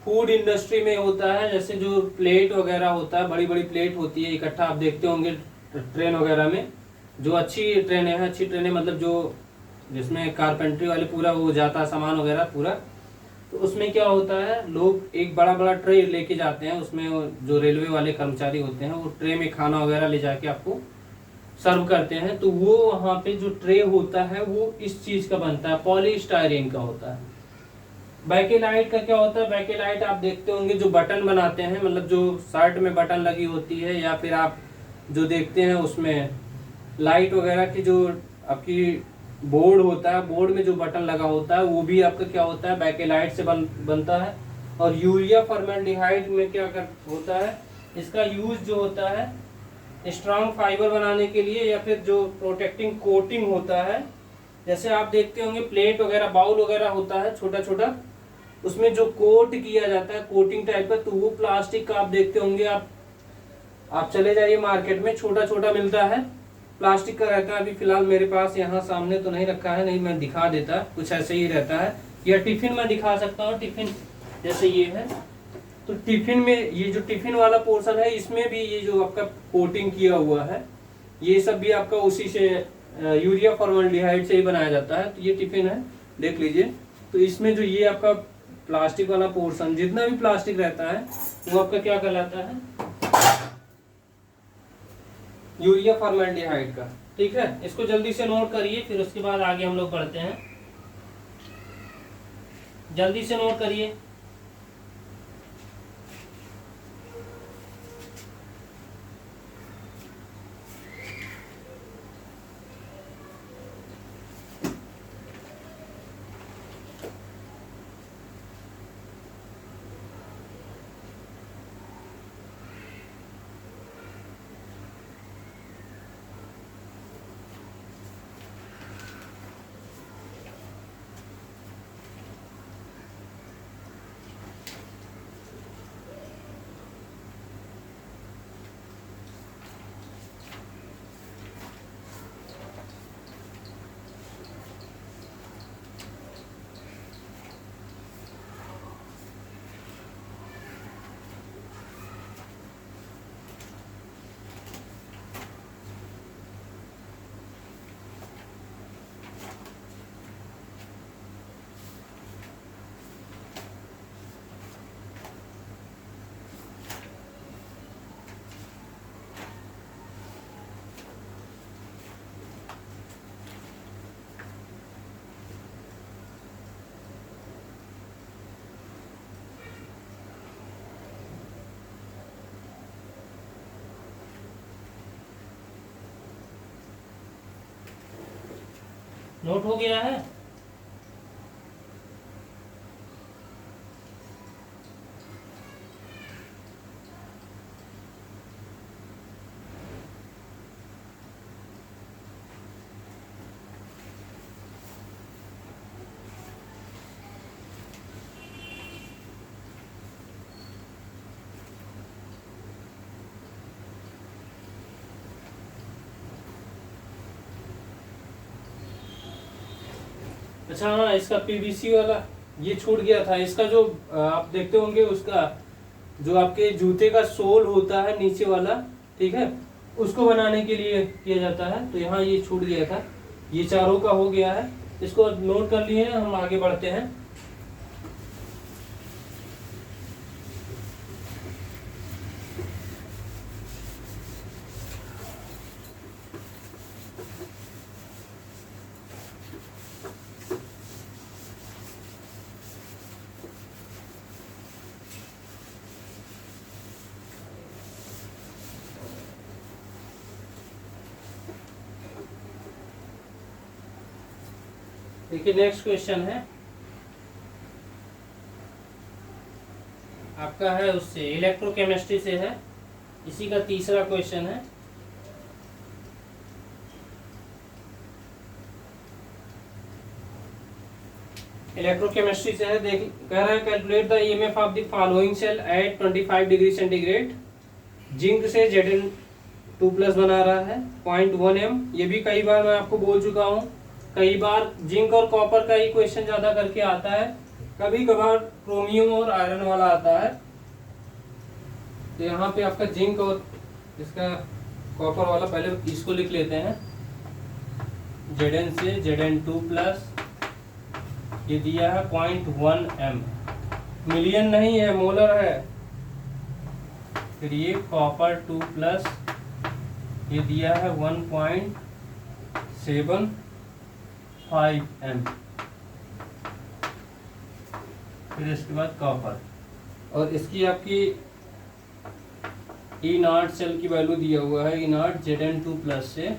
फूड इंडस्ट्री में होता है। जैसे जो प्लेट वगैरह होता है, बड़ी बड़ी प्लेट होती है इकट्ठा, आप देखते होंगे ट्रेन वगैरह में, जो अच्छी ट्रेनें मतलब जो जिसमें कारपेंट्री वाले पूरा वो जाता है सामान वगैरह पूरा, तो उसमें क्या होता है, लोग एक बड़ा बड़ा ट्रे लेके जाते हैं, उसमें जो रेलवे वाले कर्मचारी होते हैं वो ट्रे में खाना वगैरह ले जाके आपको सर्व करते हैं। तो वो वहाँ पे जो ट्रे होता है वो इस चीज का बनता है, पॉलीस्टाइरीन का होता है। बैकेलाइट का क्या होता है, बैकेलाइट आप देखते होंगे जो बटन बनाते हैं, मतलब जो शर्ट में बटन लगी होती है, या फिर आप जो देखते हैं उसमें लाइट वगैरह की जो आपकी बोर्ड होता है, बोर्ड में जो बटन लगा होता है वो भी आपका क्या होता है, बैकेलाइट से बनता है। और यूरिया फॉर्मेल्डिहाइड में क्या होता है, इसका यूज जो होता है स्ट्रॉन्ग फाइबर बनाने के लिए, या फिर जो प्रोटेक्टिंग कोटिंग होता है। जैसे आप देखते होंगे प्लेट वगैरह, बाउल वगैरह होता है छोटा छोटा, उसमें जो कोट किया जाता है कोटिंग टाइप का, तो वो प्लास्टिक का आप देखते होंगे। आप चले जाइए मार्केट में, छोटा छोटा मिलता है, प्लास्टिक का रहता है। अभी फिलहाल मेरे पास यहाँ सामने तो नहीं रखा है, नहीं मैं दिखा देता, कुछ ऐसे ही रहता है। या टिफिन में दिखा सकता हूँ, टिफिन जैसे ये है, तो टिफिन में ये जो टिफिन वाला पोर्शन है, इसमें भी ये जो आपका कोटिंग किया हुआ है, ये सब भी आपका उसी से यूरिया फॉर्मेल्डिहाइड से ही बनाया जाता है। तो ये टिफिन है, देख लीजिए। तो इसमें जो ये आपका प्लास्टिक वाला पोर्शन, जितना भी प्लास्टिक रहता है वो आपका क्या कहलाता है, यूरिया फॉर्मेल्डिहाइड का। ठीक है, इसको जल्दी से नोट करिए, फिर उसके बाद आगे हम लोग बढ़ते हैं। जल्दी से नोट करिए। नोट हो गया है। अच्छा हाँ, इसका पीवीसी वाला ये छूट गया था। इसका जो आप देखते होंगे, उसका जो आपके जूते का सोल होता है नीचे वाला, ठीक है, उसको बनाने के लिए किया जाता है। तो यहाँ ये छूट गया था। ये चारों का हो गया है, इसको नोट कर लिए हैं, हम आगे बढ़ते हैं। देखिए नेक्स्ट क्वेश्चन है आपका, है उससे इलेक्ट्रोकेमिस्ट्री से है, इसी का तीसरा क्वेश्चन है। इलेक्ट्रोकेमिस्ट्री से है, देख कह रहा है calculate the EMF of the following cell at 25 degree centigrade. Zinc से Zn2+ बना रहा है 0.1 m। ये भी कई बार मैं आपको बोल चुका हूँ, कई बार जिंक और कॉपर का ही क्वेश्चन ज्यादा करके आता है, कभी कभार क्रोमियम और आयरन वाला आता है। तो यहाँ पे आपका जिंक और इसका कॉपर वाला, पहले इसको लिख लेते हैं। Zn से Zn2+, ये दिया है 0.1 m, मिलियन नहीं है, मोलर है। फिर ये कॉपर 2+, ये दिया है 1.75 m। फिर इसके बाद कॉपर, और इसकी आपकी E0 सेल की वैल्यू दिया हुआ है। E0 Zn2+ से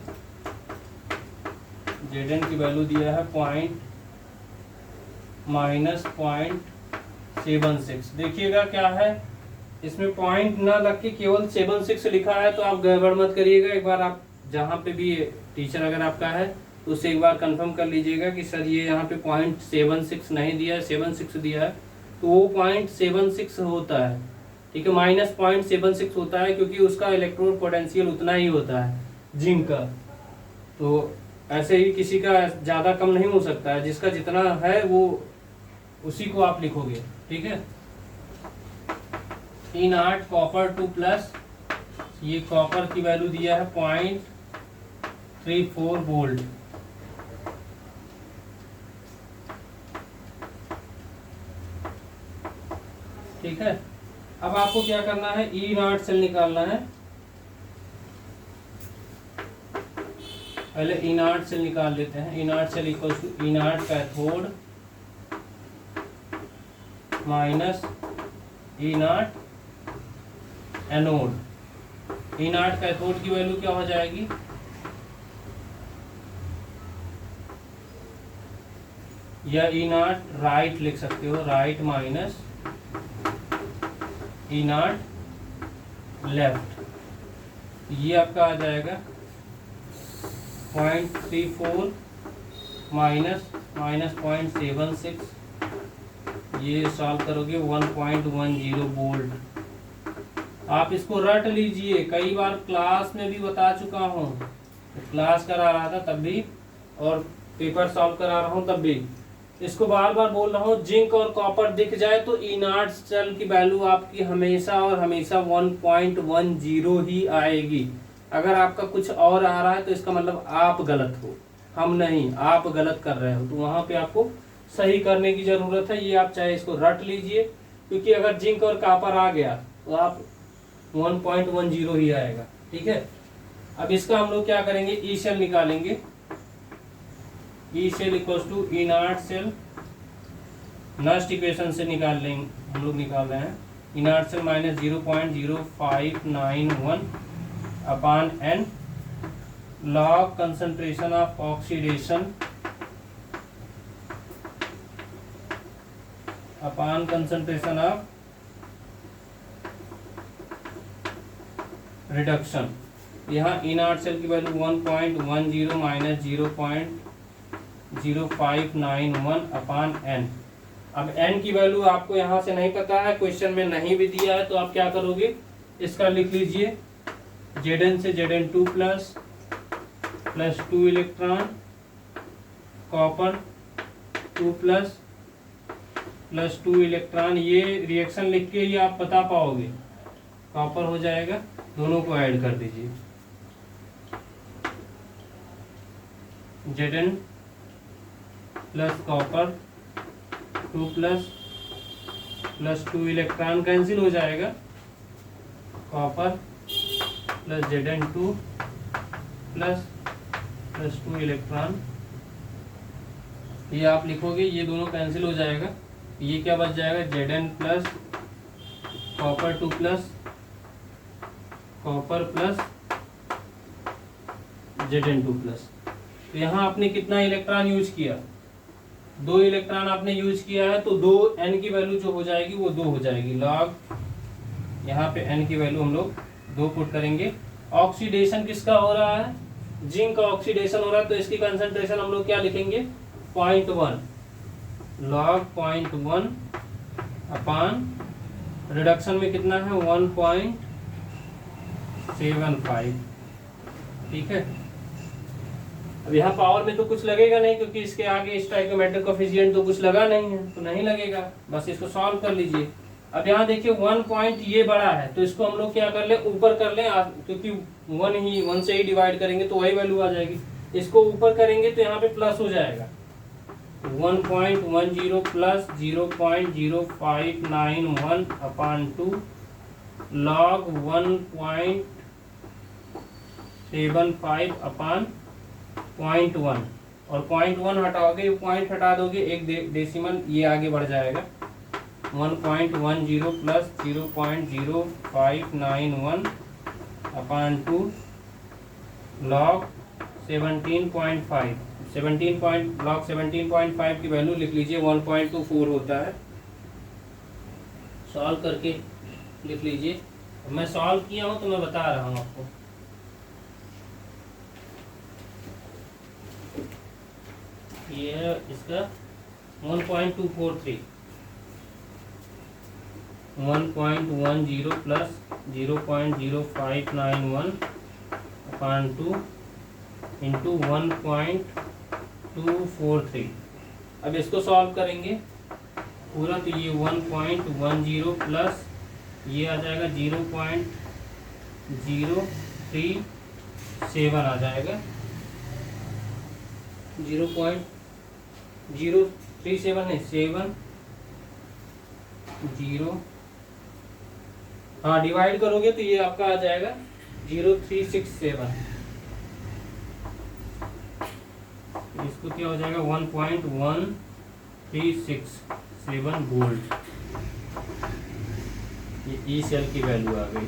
Zn की वैल्यू दिया है -0.76। देखिएगा क्या है, इसमें पॉइंट ना लग के केवल 76 लिखा है, तो आप गड़बड़ मत करिएगा। एक बार आप जहाँ पे भी टीचर अगर आपका है तो उससे एक बार कंफर्म कर लीजिएगा कि सर ये यहाँ पे 0.76 नहीं दिया है, 76 दिया है, तो वो 0.76 होता है। ठीक है, -0.76 होता है, क्योंकि उसका इलेक्ट्रोड पोटेंशियल उतना ही होता है जिंक का। तो ऐसे ही किसी का ज़्यादा कम नहीं हो सकता है, जिसका जितना है वो उसी को आप लिखोगे। ठीक है, E0 कॉपर 2+, ये कॉपर की वैल्यू दिया है 0.34 वोल्ट। ठीक है, अब आपको क्या करना है, E0 सेल निकालना है। पहले E0 सेल निकाल लेते हैं। E0 cell equal to E0 cathode minus E0 anode. E0 cathode की वैल्यू क्या हो जाएगी, या E0 राइट लिख सकते हो, राइट माइनस E0 लेफ्ट। ये आपका आ जाएगा 0.34 माइनस -0.76। ये सॉल्व करोगे 1.10 वोल्ट। आप इसको रट लीजिए, कई बार क्लास में भी बता चुका हूँ, क्लास करा रहा था तब भी और पेपर सॉल्व करा रहा हूँ तब भी। इसको बार बार बोल रहा हूँ, जिंक और कॉपर दिख जाए तो E0 सेल की वैल्यू आपकी हमेशा और हमेशा 1.10 ही आएगी। अगर आपका कुछ और आ रहा है तो इसका मतलब आप गलत हो, हम नहीं, आप गलत कर रहे हो। तो वहां पे आपको सही करने की जरूरत है। ये आप चाहे इसको रट लीजिए, क्योंकि अगर जिंक और कॉपर आ गया तो आप 1.10 ही आएगा। ठीक है, अब इसका हम लोग क्या करेंगे, ई सेल निकालेंगे। E cell equals to E0 cell, Nernst equation से निकाल लेंगे, हम लोग निकाल रहे हैं। E0 cell minus 0.0591 upon n, log concentration of oxidation upon concentration of reduction. यहाँ E0 सेल की वैल्यू 1.10 माइनस 0.0591 अपॉन n। अब n की वैल्यू आपको यहाँ से नहीं पता है, क्वेश्चन में नहीं भी दिया है, तो आप क्या करोगे, इसका लिख लीजिए। Zn से Zn2+ plus 2 electron, copper 2+ plus 2 electron. ये रिएक्शन लिख के ही आप बता पाओगे, कॉपर हो जाएगा, दोनों को ऐड कर दीजिए। Zn plus copper 2+ plus 2 electron cancel हो जाएगा, copper plus Zn2 plus 2 electron. ये आप लिखोगे, ये दोनों कैंसिल हो जाएगा, ये क्या बच जाएगा, Zn plus copper 2+ copper plus Zn2+। तो यहाँ आपने कितना इलेक्ट्रॉन यूज किया, 2 इलेक्ट्रॉन आपने यूज किया है तो 2 n की वैल्यू जो हो जाएगी वो 2 हो जाएगी। लॉग यहाँ पे n की वैल्यू हम लोग 2 पुट करेंगे। ऑक्सीडेशन किसका हो रहा है? जिंक का ऑक्सीडेशन हो रहा है, तो इसकी कंसंट्रेशन हम लोग क्या लिखेंगे? 0.1 लॉग 0.1 अपान रिडक्शन में कितना है? 1.75। ठीक है। अब यहाँ पावर में तो कुछ लगेगा नहीं, क्योंकि इसके आगे स्टोइकोमेट्रिक कोएफिशिएंट तो कुछ लगा नहीं है, तो नहीं लगेगा। बस इसको सॉल्व कर लीजिए। अब यहाँ देखिए 1 पॉइंट ये बड़ा है, तो इसको हम लोग क्या कर ले? ऊपर कर ले, क्योंकि 1 से ही डिवाइड करेंगे तो वही वैल्यू आ जाएगी। इसको ऊपर करेंगे तो यहाँ पे प्लस हो जाएगा। 1.10 प्लस 0.0591 अपान 2 लॉग 1.75 अपान 0.1, और 0.1 हटाओगे, पॉइंट हटा दोगे, एक डेसिमल ये आगे बढ़ जाएगा। 1.10 प्लस 0.0591 अपान 2 लॉग 17.5 लॉग 17.5 की वैल्यू लिख लीजिए 1.24 होता है। सॉल्व करके लिख लीजिए। मैं सॉल्व किया हूँ तो मैं बता रहा हूँ आपको। ये है इसका 1.243 1.10 प्लस 0.0591 अपान 2 इंटू 1.243। अब इसको सॉल्व करेंगे पूरा, तो ये 1.10 प्लस ये आ जाएगा 0.037 आ जाएगा। 0.037 नहीं 7 0, हाँ डिवाइड करोगे तो ये आपका आ जाएगा 0367। इसको क्या हो जाएगा? 1.1367 वोल्ट। ये ई सेल की वैल्यू आ गई।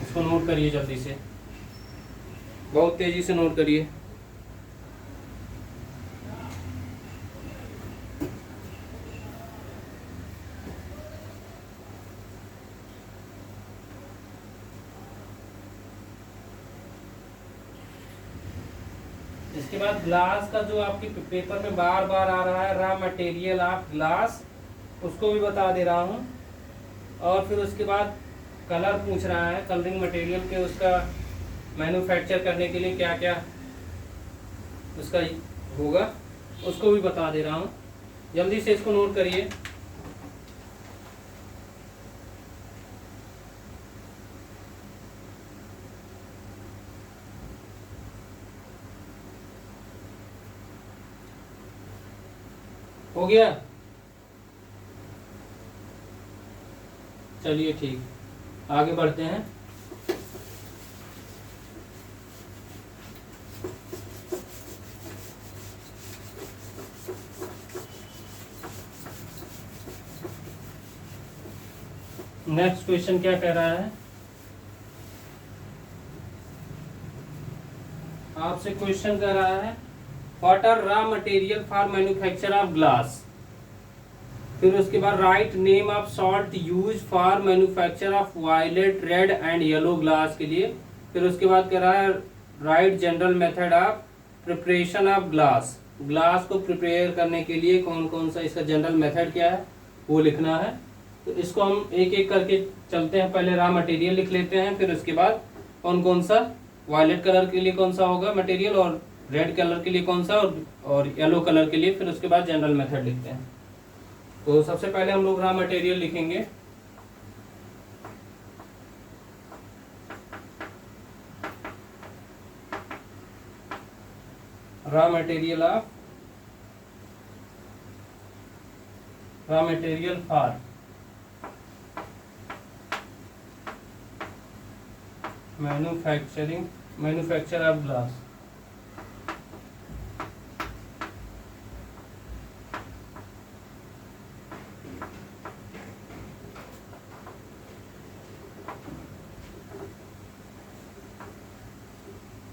इसको नोट करिए जल्दी से, बहुत तेजी से नोट करिए। इसके बाद ग्लास का जो आपके पेपर में बार बार आ रहा है, रॉ मटेरियल ऑफ ग्लास, उसको भी बता दे रहा हूँ। और फिर उसके बाद कलर पूछ रहा है, कलरिंग मटेरियल के उसका मैन्युफैक्चर करने के लिए क्या क्या उसका होगा, उसको भी बता दे रहा हूँ। जल्दी से इसको नोट करिए। हो गया? चलिए ठीक, आगे बढ़ते हैं। नेक्स्ट क्वेश्चन क्या कह रहा है? आपसे क्वेश्चन कर रहा है what are raw material for manufacture of glass. फिर उसके बाद write name of salt use for manufacture of violet, red and yellow glass के लिए। फिर उसके बाद कह रहा है write general method of preparation of glass. Glass को प्रिपेयर करने के लिए कौन कौन सा इसका जनरल मेथड क्या है वो लिखना है। तो इसको हम एक एक करके चलते हैं। पहले रॉ मटेरियल लिख लेते हैं, फिर उसके बाद कौन कौन सा वायलेट कलर के लिए कौन सा होगा मटेरियल, और रेड कलर के लिए कौन सा, और येलो कलर के लिए। फिर उसके बाद जनरल मेथड लिखते हैं। तो सबसे पहले हम लोग रॉ मटेरियल लिखेंगे। Raw material for manufacture of glass.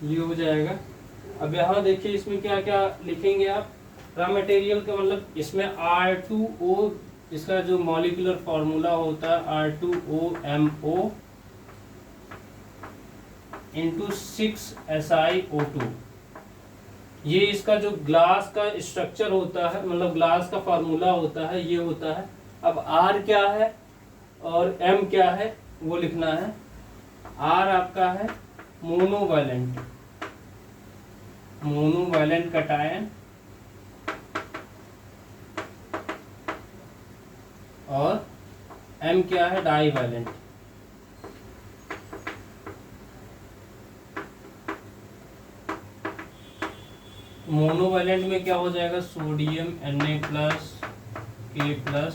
ये हो जाएगा। अब यहाँ देखिए इसमें क्या क्या लिखेंगे आप। रॉ मटेरियल का मतलब इसमें R2O, इसका जो मॉलिक्यूलर फॉर्मूला होता है R2OMO इंटू 6SiO2। ये इसका जो ग्लास का स्ट्रक्चर होता है, मतलब ग्लास का फार्मूला होता है, ये होता है। अब R क्या है और M क्या है वो लिखना है। R आपका है मोनोवैलेंट, मोनोवैलेंट कटायन, और M क्या है डाईवैलेंट। मोनोवैलेंट में क्या हो जाएगा, सोडियम Na+K+,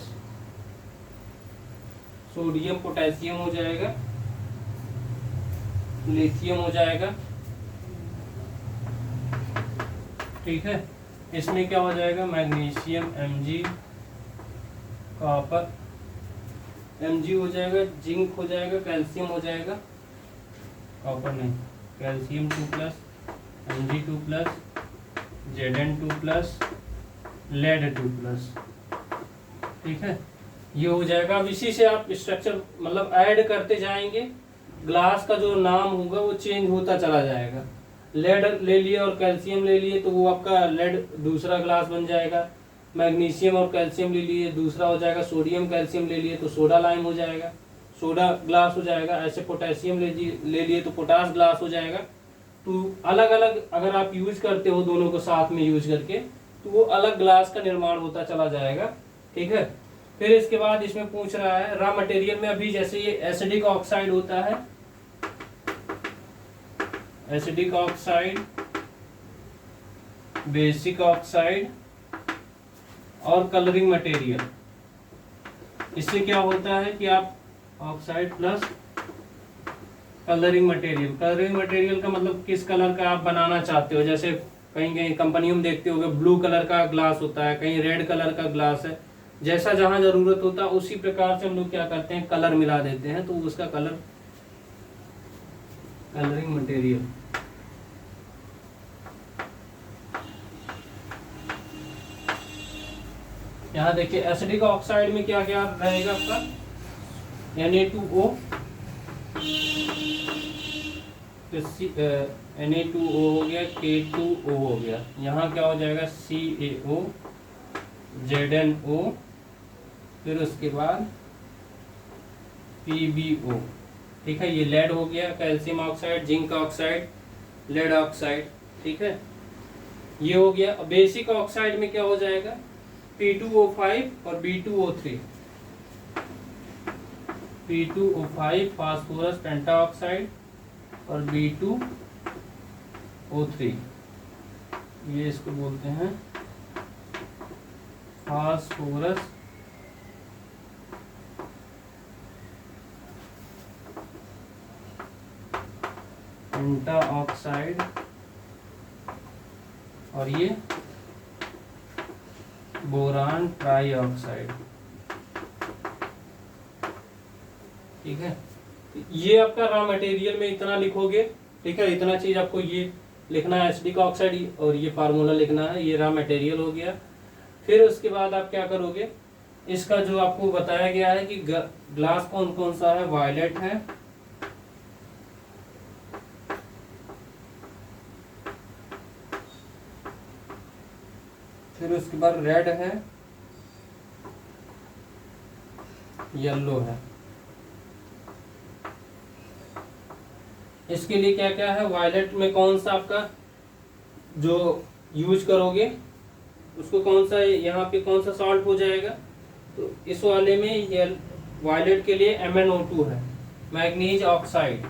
सोडियम पोटेशियम हो जाएगा, लिथियम हो जाएगा, ठीक है। इसमें क्या हो जाएगा, मैग्नीशियम Mg, कॉपर Mg हो जाएगा, जिंक हो जाएगा, कैल्शियम हो जाएगा, कॉपर नहीं, कैल्शियम 2+, Mg2+, Zn2+, लेड 2+, ठीक है। ये हो जाएगा। अब इसी से आप स्ट्रक्चर मतलब ऐड करते जाएंगे, ग्लास का जो नाम होगा वो चेंज होता चला जाएगा। लेड ले लिए और कैल्शियम ले लिए तो वो आपका लेड दूसरा ग्लास बन जाएगा। मैग्नीशियम और कैल्शियम ले लिए दूसरा हो जाएगा। सोडियम कैल्शियम ले लिए तो सोडा लाइम हो जाएगा, सोडा ग्लास हो जाएगा। ऐसे पोटेशियम ले लिए तो पोटास ग्लास हो जाएगा। तो अलग अलग अगर आप यूज करते हो दोनों को साथ में यूज करके तो वो अलग ग्लास का निर्माण होता चला जाएगा, ठीक है। फिर इसके बाद इसमें पूछ रहा है रॉ मटेरियल में, अभी जैसे ये एसिडिक ऑक्साइड होता है, एसिडिक ऑक्साइड, बेसिक ऑक्साइड और कलरिंग मटेरियल। इससे क्या होता है कि आप oxide plus colouring material, colouring material का मतलब किस कलर का आप बनाना चाहते हो। जैसे कहीं कहीं कंपनियों में देखते होगे ब्लू कलर का ग्लास होता है, कहीं रेड कलर का ग्लास है। जैसा जहां जरूरत होता है उसी प्रकार से हम लोग क्या करते हैं, कलर मिला देते हैं, तो उसका कलर कलरिंग मटेरियल। यहाँ देखिए एसिडिक ऑक्साइड में क्या क्या रहेगा आपका, Na2O, Na2O हो गया, K2O हो गया। यहाँ क्या हो जाएगा, CaO, ZnO, फिर उसके बाद PbO, ठीक है। ये लेड हो गया, calcium oxide, zinc oxide, lead oxide, ठीक है। ये हो गया। बेसिक ऑक्साइड में क्या हो जाएगा, P2O5 और B2O3, P2O5 फास्फोरस पेंटाऑक्साइड और B2O3, ये इसको बोलते हैं फास्फोरस पेंटाऑक्साइड, और ये बोरान ट्राईऑक्साइड, ठीक है। ये आपका रॉ मटेरियल में इतना लिखोगे, ठीक है। इतना चीज आपको ये लिखना है, एसिडिक ऑक्साइड और ये फार्मूला लिखना है, ये रॉ मटेरियल हो गया। फिर उसके बाद आप क्या करोगे, इसका जो आपको बताया गया है कि ग्लास कौन कौन सा है, वायलेट है, फिर उसके बाद रेड है, येलो है। इसके लिए क्या क्या है, वायलेट में कौन सा आपका जो यूज करोगे उसको कौन सा, यहाँ पे कौन सा सॉल्ट हो जाएगा, तो इस वाले में ये वायलेट के लिए MnO2 है, मैग्नीज ऑक्साइड,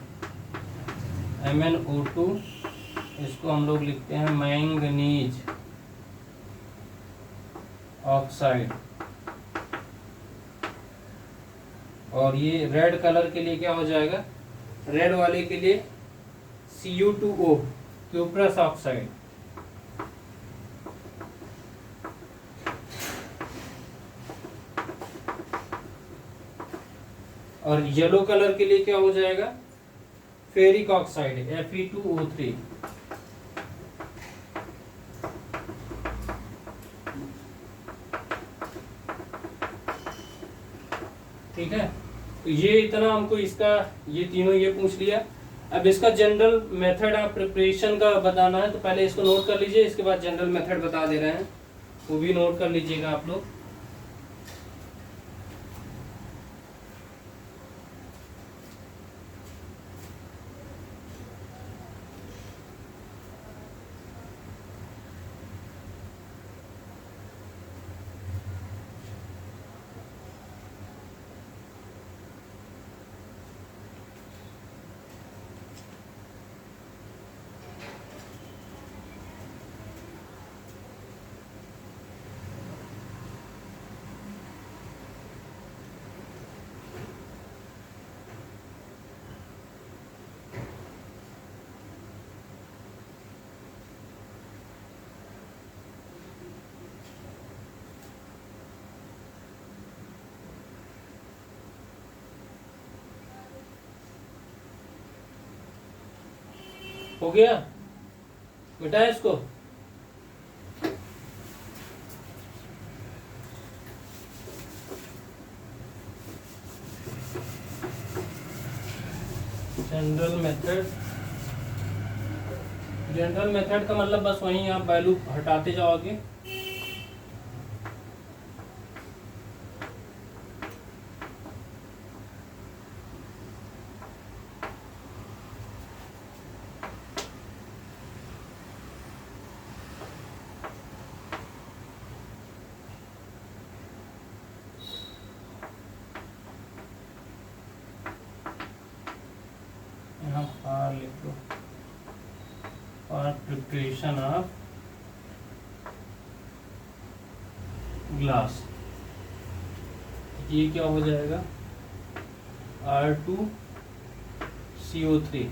MnO2, इसको हम लोग लिखते हैं मैंगनीज ऑक्साइड। और ये रेड कलर के लिए क्या हो जाएगा, रेड वाले के लिए Cu2O, क्यूप्रस ऑक्साइड। और येलो कलर के लिए क्या हो जाएगा, फेरिक ऑक्साइड, Fe2O3। ठीक है। तो ये इतना हमको इसका ये तीनों ये पूछ लिया। अब इसका जनरल मेथड ऑफ प्रिपरेशन का बताना है, तो पहले इसको नोट कर लीजिए, इसके बाद जनरल मेथड बता दे रहे हैं, वो भी नोट कर लीजिएगा आप लोग। हो गया, मिटाए इसको। जनरल मेथड, जनरल मेथड का मतलब बस वहीं आप वैल्यू हटाते जाओगे। यहाँ पर लिख लो फॉर प्रिपरेशन ऑफ ग्लास, ये क्या हो जाएगा R2CO3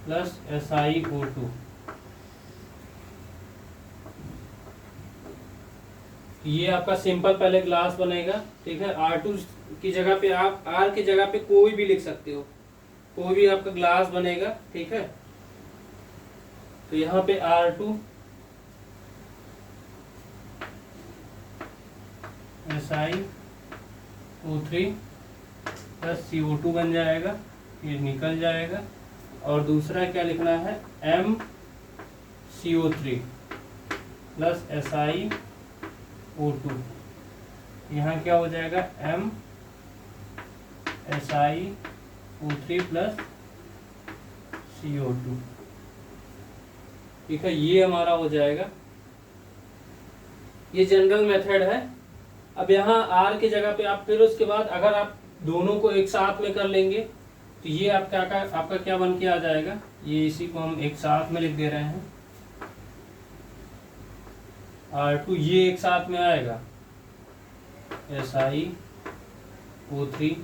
प्लस SiO2। ये आपका सिंपल पहले ग्लास बनेगा, ठीक है। R2 की जगह पे आप R की जगह पे कोई भी लिख सकते हो, कोई भी आपका ग्लास बनेगा, ठीक है। तो यहाँ पे R2 SiO3 प्लस CO2 बन जाएगा, ये निकल जाएगा। और दूसरा क्या लिखना है MCO3 प्लस SiO2, यहाँ क्या हो जाएगा MSiO3 प्लस CO2, ठीक है। ये हमारा हो जाएगा, ये जनरल मेथड है। अब यहाँ R की जगह पे आप फिर उसके बाद अगर आप दोनों को एक साथ में कर लेंगे तो ये आपका क्या बन के आ जाएगा, ये इसी को हम एक साथ में लिख दे रहे हैं। R2 ये एक साथ में आएगा SiO3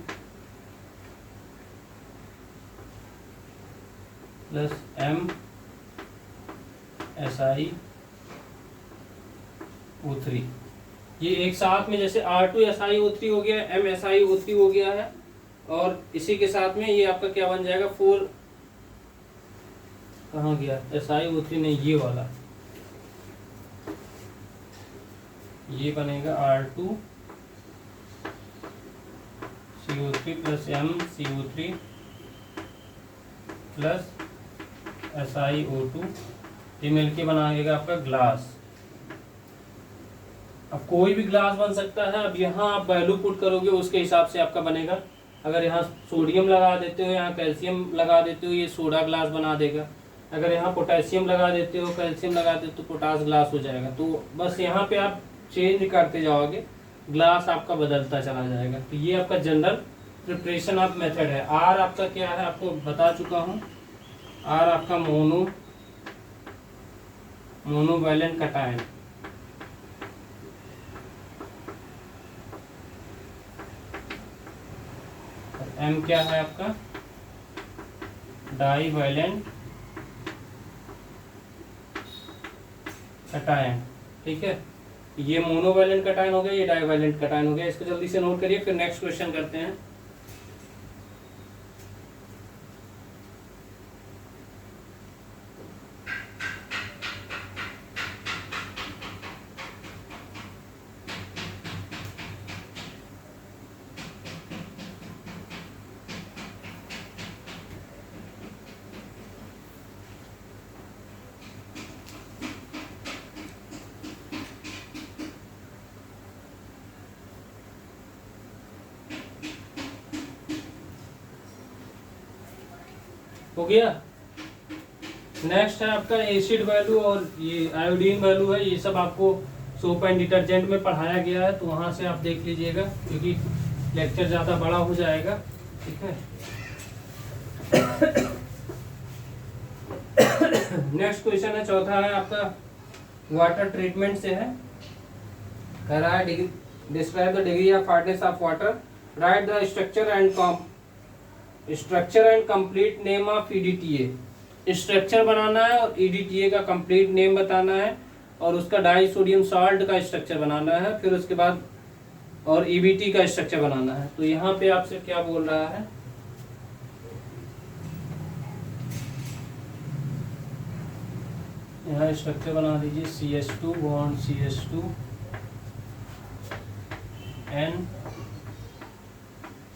प्लस MSiO3, ये एक साथ में जैसे R2 SiO3 हो गया, MSiO3 हो गया है, और इसी के साथ में ये आपका क्या बन जाएगा 4, कहाँ गया SiO3 नहीं, ये वाला, ये बनेगा R2CO3 plus MCO3 plus SiO2, ये मिलके बनाएगा आपका ग्लास। अब कोई भी ग्लास बन सकता है। अब यहाँ आप वैल्यू पुट करोगे उसके हिसाब से आपका बनेगा। अगर यहाँ सोडियम लगा देते हो, यहाँ कैल्शियम लगा देते हो, ये सोडा ग्लास बना देगा। अगर यहाँ पोटेशियम लगा देते हो, कैल्शियम लगा देते हो, तो पोटास ग्लास हो जाएगा। तो बस यहाँ पे आप चेंज करते जाओगे, ग्लास आपका बदलता चला जाएगा। तो ये आपका जनरल प्रिपरेशन ऑफ मेथड है। आर आपका क्या है आपको बता चुका हूँ। आर आपका मोनोवैलेंट कटायन, एम क्या है आपका डाईवैलेंट कटायन, ठीक है। ये मोनोवैलेंट कटायन हो गया, ये डाईवैलेंट कटायन हो गया। इसको जल्दी से नोट करिए, फिर नेक्स्ट क्वेश्चन करते हैं। हो गया। नेक्स्ट है आपका एसिड वैल्यू और ये आयोडीन वैल्यू है, ये सब आपको सोप एंड डिटर्जेंट में पढ़ाया गया है, तो वहाँ से आप देख लीजिएगा क्योंकि लेक्चर ज़्यादा बड़ा हो जाएगा। ठीक है। नेक्स्ट क्वेश्चन है, चौथा है आपका वाटर ट्रीटमेंट से है। कह रहा है describe the degree of hardness of water, write the structure and complete name of EDTA. Structure बनाना है और ईडीटीए का कंप्लीट नेम बताना है और उसका डाई सोडियम सॉल्ट का स्ट्रक्चर बनाना है, फिर उसके बाद और ईबीटी का स्ट्रक्चर बनाना है। तो यहाँ पे आपसे क्या बोल रहा है, यहाँ स्ट्रक्चर बना दीजिए CH2 bond CH2 N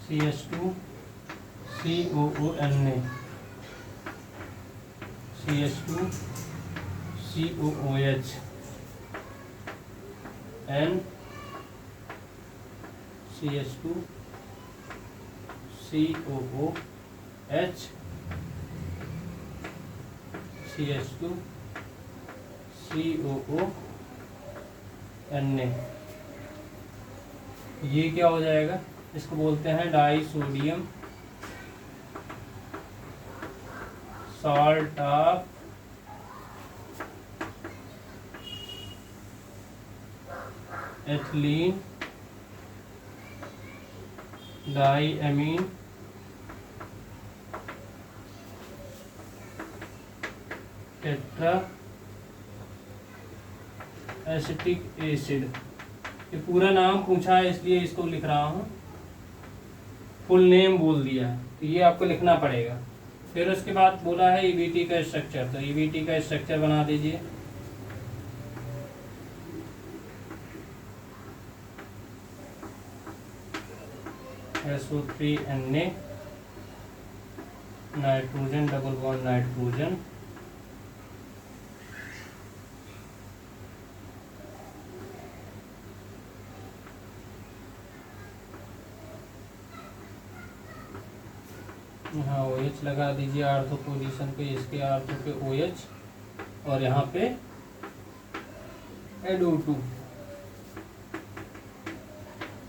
CH2 COONA CH2 COOH N CH2 COOH CH2 COONA। ये क्या हो जाएगा, इसको बोलते हैं di sodium salt of ethylene di amine tetra acetic acid. ये पूरा नाम पूछा है इसलिए इसको लिख रहा हूँ, फुल नेम बोल दिया है, तो ये आपको लिखना पड़ेगा। फिर उसके बाद बोला है ईबीटी का स्ट्रक्चर, तो ईबीटी का स्ट्रक्चर बना दीजिए। SO3Na nitrogen double bond nitrogen यहाँ OH लगा दीजिए आर्थो पोजीशन पे, इसके आर्थो पे OH और यहाँ पे NO2।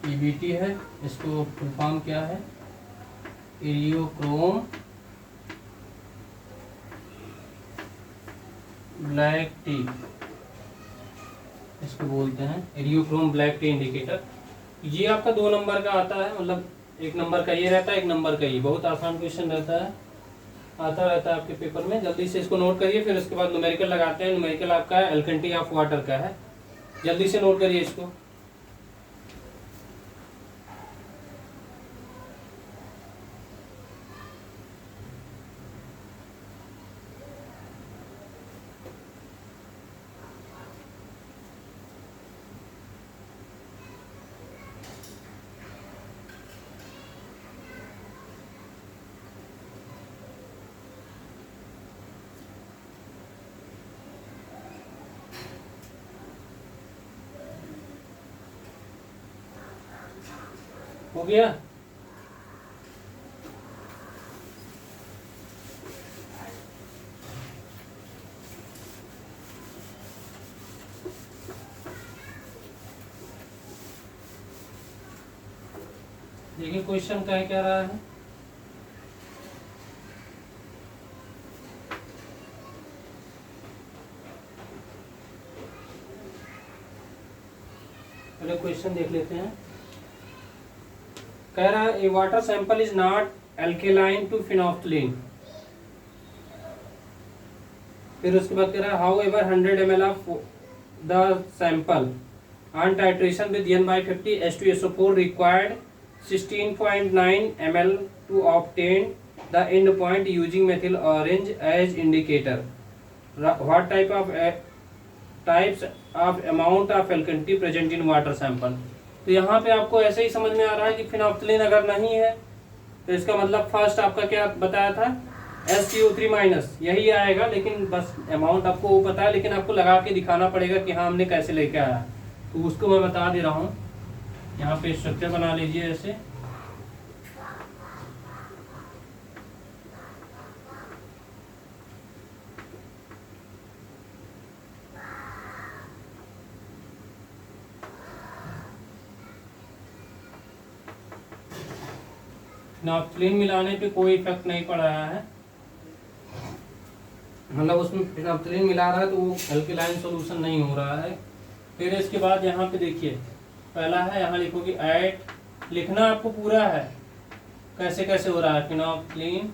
EBT है, इसको फुल फॉर्म क्या है, एरियोक्रोम ब्लैक टी, इसको बोलते हैं एरियोक्रोम ब्लैक टी इंडिकेटर। ये आपका 2 नंबर का आता है, मतलब 1 नंबर का ये रहता है, 1 नंबर का ये। बहुत आसान क्वेश्चन रहता है, आता रहता है आपके पेपर में। जल्दी से इसको नोट करिए, फिर उसके बाद न्यूमेरिकल लगाते हैं। न्यूमेरिकल आपका है एल्केनिटी ऑफ वाटर का है, जल्दी से नोट करिए इसको। हो गया। देखिए क्वेश्चन क्या रहा है, पहले क्वेश्चन देख लेते हैं। कह रहा है a water sample is not alkaline to phenolphthalein. फिर उसके बाद कह रहा है however 100 ml of the sample on titration with N/50 H2SO4 required 16.9 ml to obtain the end point using methyl orange as indicator. What types of amount of alkalinity present in water sample. तो यहाँ पे आपको ऐसे ही समझ में आ रहा है कि फिनोफ्थलीन अगर नहीं है तो इसका मतलब फर्स्ट आपका क्या बताया था, SCO3- यही आएगा, लेकिन बस अमाउंट आपको वो पता है, लेकिन आपको लगा के दिखाना पड़ेगा कि हाँ हमने कैसे लेके आया, तो उसको मैं बता दे रहा हूँ। यहाँ पे स्ट्रक्चर बना लीजिए ऐसे, फिनोक्सिलिन मिलाने पे कोई इफेक्ट नहीं पड़ रहा है, मतलब उसमें फिनोक्सिलिन मिला रहा है तो वो अल्कलाइन सॉल्यूशन नहीं हो रहा है। फिर इसके बाद यहाँ पे देखिए, पहला है यहाँ लिखोगे ऐड, लिखना आपको पूरा है कैसे कैसे हो रहा है। फिनोक्सिलिन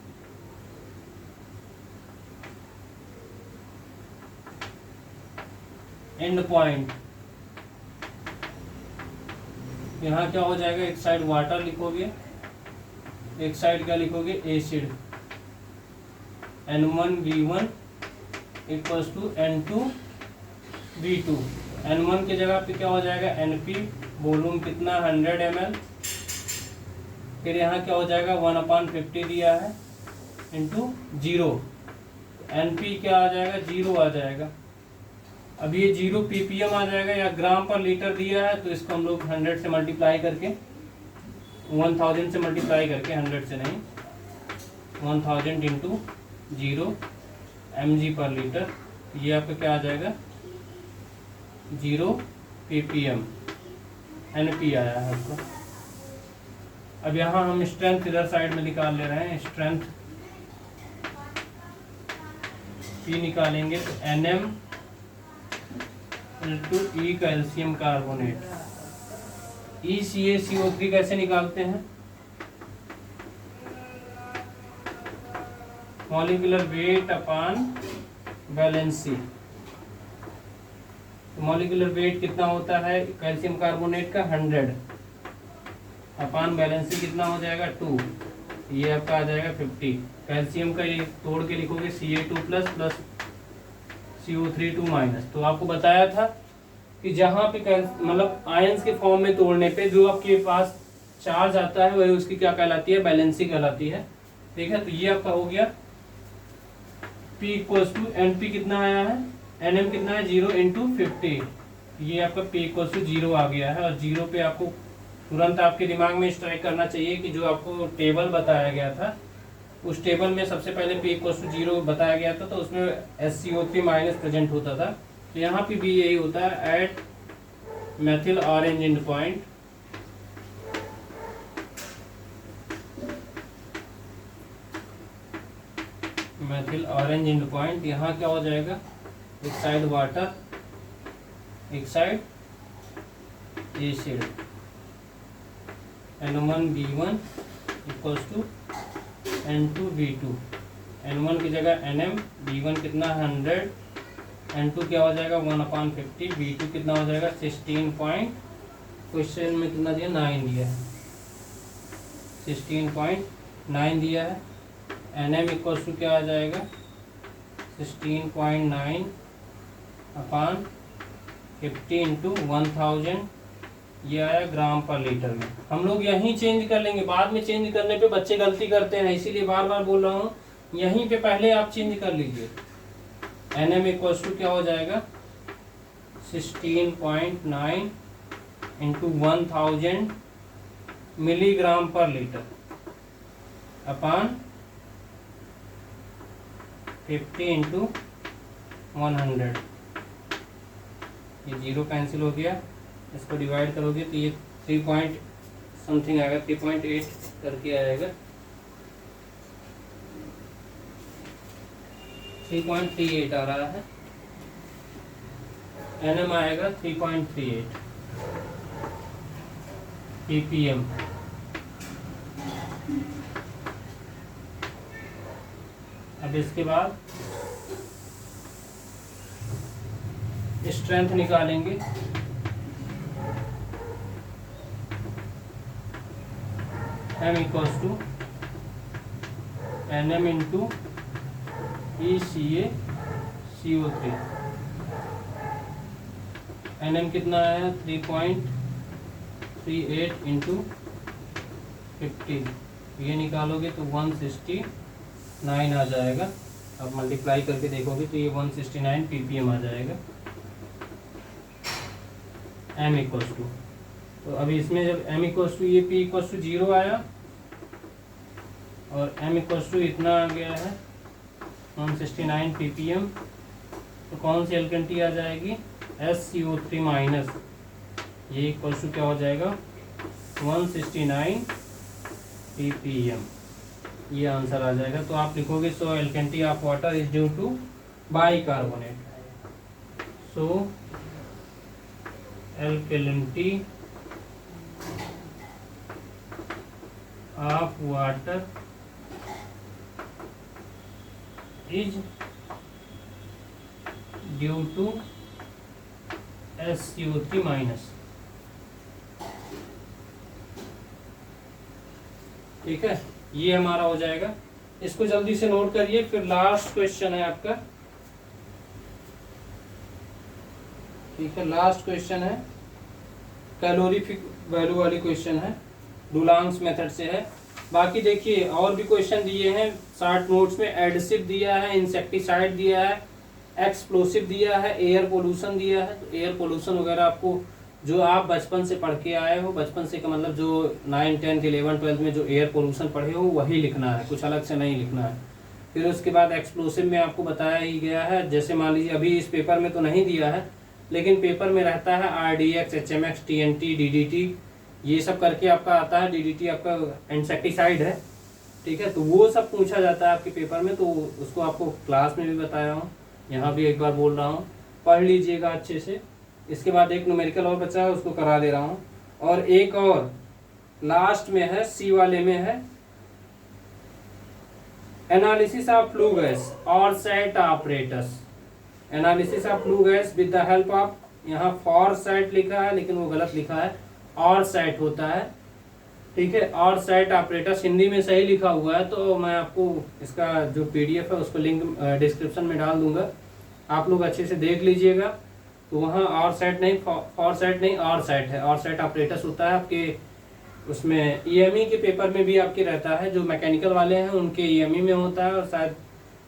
एंड पॉइंट, यहाँ क्या हो जाएगा, एक साइड वाटर लिखोगे, एक साइड क्या लिखोगे acid, N1V1 equals to N2V2। N1 की जगह पे क्या हो जाएगा NP, वॉल्यूम कितना 100 ml, फिर यहाँ क्या हो जाएगा 1/50 दिया है इंटू 0, NP क्या आ जाएगा 0 आ जाएगा। अब ये 0 ppm आ जाएगा या ग्राम पर लीटर दिया है, तो इसको हम लोग 100 से मल्टीप्लाई करके, 1000 से मल्टीप्लाई करके, 100 से नहीं, 1000 इंटू 0 mg पर लीटर, ये आपका क्या आ जाएगा 0 ppm, NP आया है आपको। अब यहाँ हम स्ट्रेंथ इधर साइड में निकाल ले रहे हैं, स्ट्रेंथ P निकालेंगे तो NM into E calcium carbonate, ECaCO3 कैसे निकालते हैं, मॉलिक्यूलर वेट अपान वैलेंसी। मॉलिक्यूलर वेट कितना होता है कैल्शियम कार्बोनेट का 100, अपान वैलेंसी कितना हो जाएगा 2, ये आपका आ जाएगा 50। कैल्शियम का ये तोड़ के लिखोगे Ca2 plus plus CO3 2 minus. तो आपको बताया था कि जहाँ पे मतलब आयंस के फॉर्म में तोड़ने पे जो आपके पास चार्ज आता है वही उसकी क्या कहलाती है, बैलेंसी कहलाती है। ठीक है, तो ये आपका हो गया P इक्वल्स टू NP कितना आया है, NM कितना है 0 इंटू 50, ये आपका P इक्वल्स टू 0 आ गया है। और 0 पे आपको तुरंत आपके दिमाग में स्ट्राइक करना चाहिए कि जो आपको टेबल बताया गया था उस टेबल में सबसे पहले P इक्वल्स टू 0 बताया गया था, तो उसमें SCO3 माइनस प्रेजेंट होता था। तो यहाँ पे भी यही होता है, at methyl orange end point, methyl orange end point, यहाँ क्या हो जाएगा, एक साइड वाटर, एक side acid, N1V1 equals to N2V2, N1 की जगह NM, V1 कितना 100, N2 क्या हो जाएगा 1/50, V2 कितना हो जाएगा 16 पॉइंट, क्वेश्चन में कितना दिया 9 दिया है, 16.9 दिया है। NM इक्वल्स टू क्या आ जाएगा 16.9 अपान 50 इंटू 1000, ये आया ग्राम पर लीटर में। हम लोग यहीं चेंज कर लेंगे, बाद में चेंज करने पे बच्चे गलती करते हैं, इसीलिए बार बार बोल रहा हूँ, यहीं पे पहले आप चेंज कर लीजिए। NM इक्वल्स टू क्या हो जाएगा 16.9 इंटू 1000 मिलीग्राम पर लीटर अपान 50 इंटू 100, ये 0 कैंसिल हो गया, इसको डिवाइड करोगे तो ये 3 पॉइंट समथिंग आएगा, 3.8 करके आएगा, 3.38 आ रहा है। NM आएगा 3.38 ppm। अब इसके बाद स्ट्रेंथ निकालेंगे, M equals to NM into ECaCO3, NM कितना आया 3.38 इंटू 50, ये निकालोगे तो 169 आ जाएगा। अब मल्टीप्लाई करके देखोगे तो ये 169 ppm आ जाएगा। M इक्वल्स टू, तो अभी इसमें जब M इक्वल्स टू ये P इक्वल्स टू 0 आया और M इक्वल्स टू इतना आ गया है 169 ppm, तो कौन सी एल्केनिटी आ जाएगी SCO3 माइनस, ये इक्वल्स टू क्या हो जाएगा 169 ppm, ये आंसर आ जाएगा। तो आप लिखोगे so alkalinity of water is due to bicarbonate. So alkalinity of water is due to SCO3 minus. ठीक है, ये हमारा हो जाएगा। इसको जल्दी से नोट करिए। फिर लास्ट क्वेश्चन है आपका। ठीक है, लास्ट क्वेश्चन है, कैलोरीफिक वैल्यू वाली क्वेश्चन है, डुलांग्स मेथड से है। बाकी देखिए और भी क्वेश्चन दिए हैं शार्ट नोट्स में। एडिसिव दिया है, इंसेक्टिसाइड दिया है, एक्सप्लोसिव दिया है, एयर पोल्यूशन दिया है। तो एयर पोल्यूशन वगैरह आपको जो आप बचपन से पढ़ के आए हो, बचपन से का मतलब जो 9, 10, 11, 12 में जो एयर पोल्यूशन पढ़े हो वही लिखना है, कुछ अलग से नहीं लिखना है। फिर उसके बाद एक्सप्लोसिव में आपको बताया ही गया है। जैसे मान लीजिए अभी इस पेपर में तो नहीं दिया है, लेकिन पेपर में रहता है RDX, HMX, TNT, DDT, ये सब करके आपका आता है। DDT आपका इंसेक्टिसाइड है। ठीक है, तो वो सब पूछा जाता है आपके पेपर में। तो उसको आपको क्लास में भी बताया हूँ, यहाँ भी एक बार बोल रहा हूँ, पढ़ लीजिएगा अच्छे से। इसके बाद एक न्यूमेरिकल और बचा है, उसको करा दे रहा हूँ। और एक और लास्ट में है, C वाले में है, एनालिसिस ऑफ फ्लू गैस और set apparatus. Analysis of flue gas with the help of, यहाँ फॉर सेट लिखा है लेकिन वो गलत लिखा है, और सेट होता है। ठीक है, और सेट ऑपरेटस हिंदी में सही लिखा हुआ है। तो मैं आपको इसका जो PDF है उसको लिंक डिस्क्रिप्शन में डाल दूंगा, आप लोग अच्छे से देख लीजिएगा। तो वहाँ और सेट नहीं, फॉर सेट नहीं, और सेट है। और सेट ऑपरेटस होता है आपके उसमें EME के पेपर में भी आपके रहता है। जो मैकेनिकल वाले हैं उनके EME में होता है, और शायद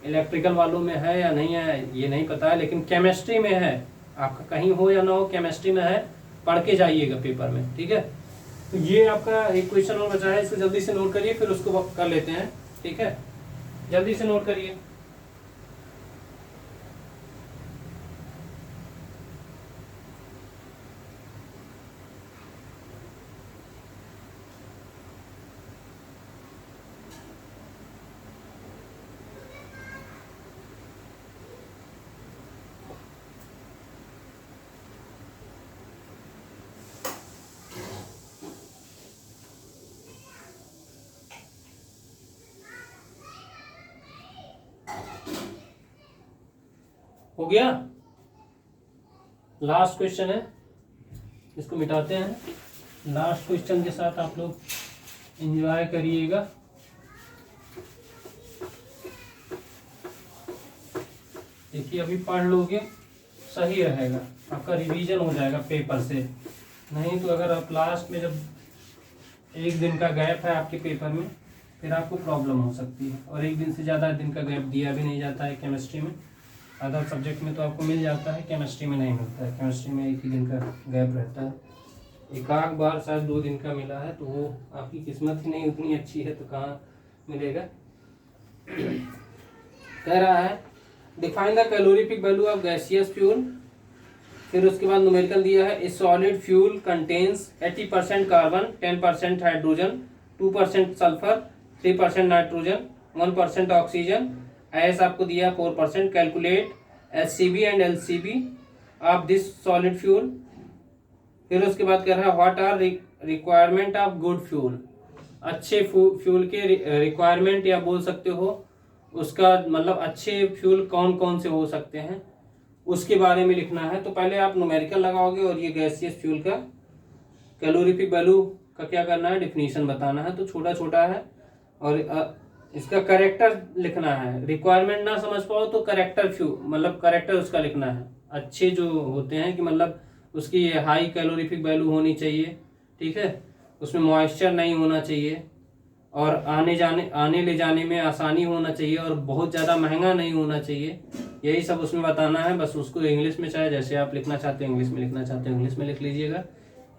इलेक्ट्रिकल वालों में है या नहीं है ये नहीं पता है, लेकिन केमिस्ट्री में है। आपका कहीं हो या ना हो, केमिस्ट्री में है, पढ़ के जाइएगा पेपर में। ठीक है, तो ये आपका एक क्वेश्चन और बचा है, इसको जल्दी से नोट करिए, फिर उसको कर लेते हैं। ठीक है, जल्दी से नोट करिए। हो गया, लास्ट क्वेश्चन है, इसको मिटाते हैं। लास्ट क्वेश्चन के साथ आप लोग एंजॉय करिएगा। देखिए अभी पढ़ लोगे सही रहेगा, आपका रिवीजन हो जाएगा पेपर से। नहीं तो अगर आप लास्ट में जब एक दिन का गैप है आपके पेपर में, फिर आपको प्रॉब्लम हो सकती है। और एक दिन से ज़्यादा दिन का गैप दिया भी नहीं जाता है केमिस्ट्री में। अदर सब्जेक्ट में तो आपको मिल जाता है, केमिस्ट्री में नहीं मिलता है। केमिस्ट्री में एक ही दिन का गैप रहता है। एक आध बार शायद 2 दिन का मिला है, तो वो आपकी किस्मत ही नहीं उतनी अच्छी है, तो कहाँ मिलेगा। कह रहा है define the calorific value of gaseous fuel. फिर उसके बाद न्यूमेरिकल दिया है, a solid fuel contains 80% carbon, 10% hydrogen, 2% sulphur, 3% nitrogen, 1% oxygen, ash आपको दिया 4%। Calculate HCB and LCB of this solid fuel. फिर उसके बाद कह रहा है what are requirement of good fuel. अच्छे फ्यूल के रिक्वायरमेंट या बोल सकते हो उसका मतलब अच्छे फ्यूल कौन कौन से हो सकते हैं, उसके बारे में लिखना है। तो पहले आप न्यूमेरिकल लगाओगे और ये गैसियस फ्यूल का कैलोरीफिक वैल्यू का क्या करना है, डिफिनीशन बताना है। तो छोटा छोटा है, और इसका करेक्टर लिखना है। रिक्वायरमेंट ना समझ पाओ तो करेक्टर फ्यूल मतलब करेक्टर उसका लिखना है। अच्छे जो होते हैं कि मतलब उसकी हाई कैलोरीफिक वैल्यू होनी चाहिए। ठीक है, उसमें मॉइस्चर नहीं होना चाहिए, और आने ले जाने में आसानी होना चाहिए, और बहुत ज़्यादा महंगा नहीं होना चाहिए। यही सब उसमें बताना है। बस उसको इंग्लिश में, चाहे जैसे आप लिखना चाहते हो इंग्लिश में लिखना चाहते हो इंग्लिश में लिख लीजिएगा,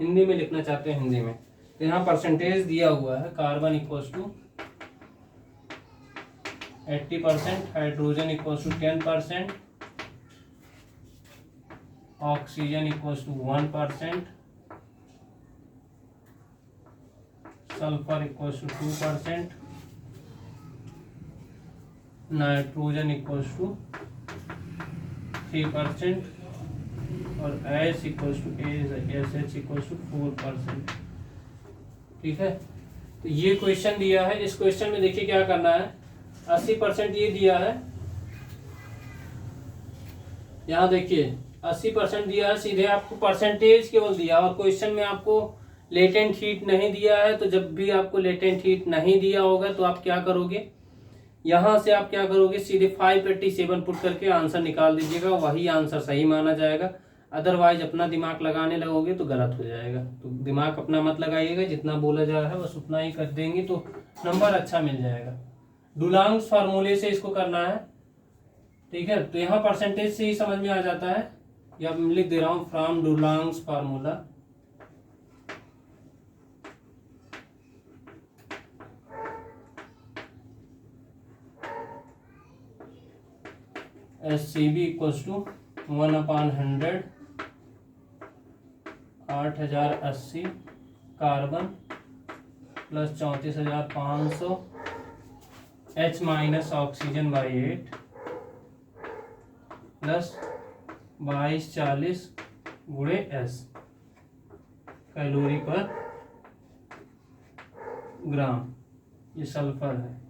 हिंदी में लिखना चाहते हो हिंदी में। तो यहाँ परसेंटेज दिया हुआ है, carbon equals to 80%, hydrogen equals to 10%, oxygen equals to 1%, sulphur equals to 2%, nitrogen equals to 3% और ash equals to ash equals to 4%। ठीक है, तो ये क्वेश्चन दिया है। इस क्वेश्चन में देखिए क्या करना है, 80% ये दिया है, यहाँ देखिए 80% दिया है, सीधे आपको परसेंटेज केवल दिया, और क्वेश्चन में आपको लेटेंट हीट नहीं दिया है। तो जब भी आपको लेटेंट हीट नहीं दिया होगा तो आप क्या करोगे, यहाँ से आप क्या करोगे, सीधे 587 पुट करके आंसर निकाल दीजिएगा, वही आंसर सही माना जाएगा। अदरवाइज अपना दिमाग लगाने लगोगे तो गलत हो जाएगा। तो दिमाग अपना मत लगाइएगा, जितना बोला जा रहा है बस उतना ही कर देंगे तो नंबर अच्छा मिल जाएगा। डुलांग्स फार्मूले से इसको करना है। ठीक है, तो यहाँ परसेंटेज से ही समझ में आ जाता है, या लिख दे रहा हूँ from Dulong's formula. SCB equals to 1/100 8080 carbon plus 34,500 H minus oxygen by 8 plus 2240 गुणे S कैलोरी पर ग्राम। ये सल्फर है।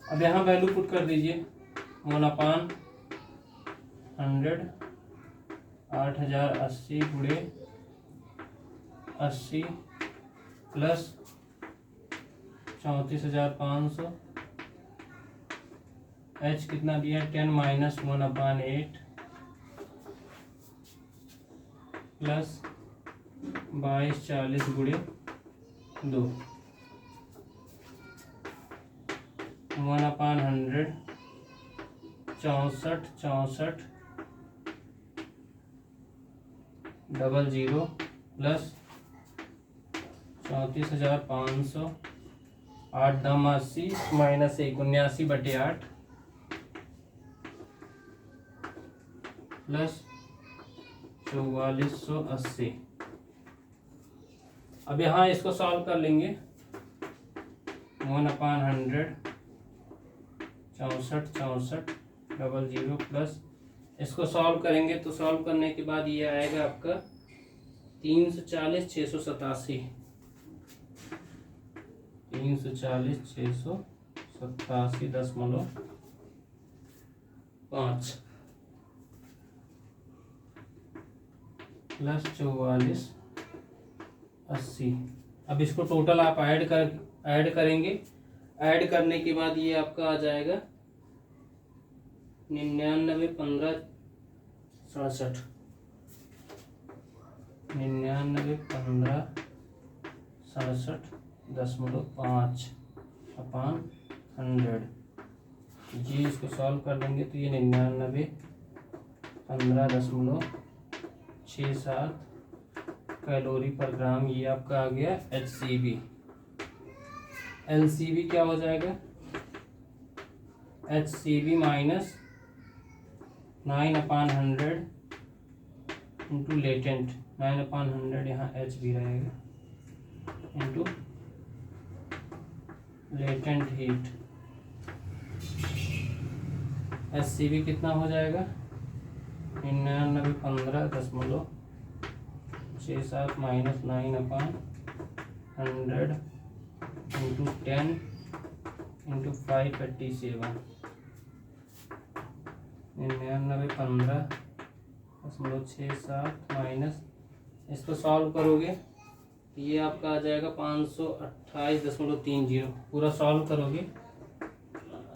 अब यहाँ वैल्यू पुट कर दीजिए, 1/100 8080 गुणे 80 प्लस 34,500 H कितना दिया, 10 माइनस 1/8 प्लस 2240 गुणे 2 1/100 64 00 प्लस 34,500 8 दम 80 माइनस 1 79/8 प्लस 4480। अब यहाँ इसको सॉल्व कर लेंगे, 1/100 64 00 प्लस इसको सॉल्व करेंगे तो सॉल्व करने के बाद ये आएगा आपका 340 687 340 687.5 प्लस 4480। अब इसको टोटल आप ऐड करेंगे। ऐड करने के बाद ये आपका आ जाएगा 99 15 67 99 15 67.5/100। जी इसको सॉल्व कर देंगे तो ये 99 15.67 कैलोरी पर ग्राम ये आपका आ गया HCB। LCB क्या हो जाएगा, HCB माइनस 9/100 इंटू लेटेंट 9/100, यहाँ H भी रहेगा, इंटू लेटेंट हीट। SCB कितना हो जाएगा, 99 15.67 माइनस 9/100 इंटू 10 इंटू 587 99 15.67 माइनस, इसको सॉल्व करोगे ये आपका आ जाएगा 528.30। पूरा सॉल्व करोगे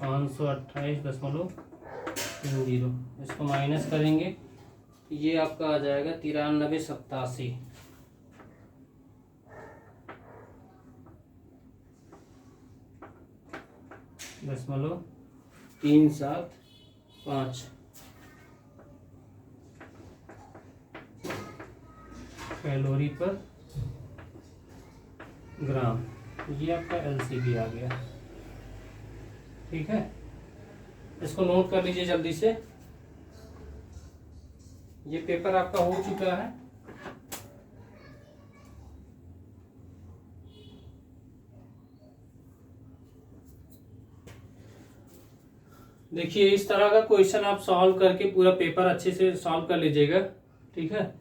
528.30, इसको माइनस करेंगे ये आपका आ जाएगा 9387 .375 कैलोरी पर ग्राम। ये आपका LCB आ गया। ठीक है, इसको नोट कर लीजिए जल्दी से। ये पेपर आपका हो चुका है। देखिए इस तरह का क्वेश्चन आप सॉल्व करके पूरा पेपर अच्छे से सॉल्व कर लीजिएगा, ठीक है।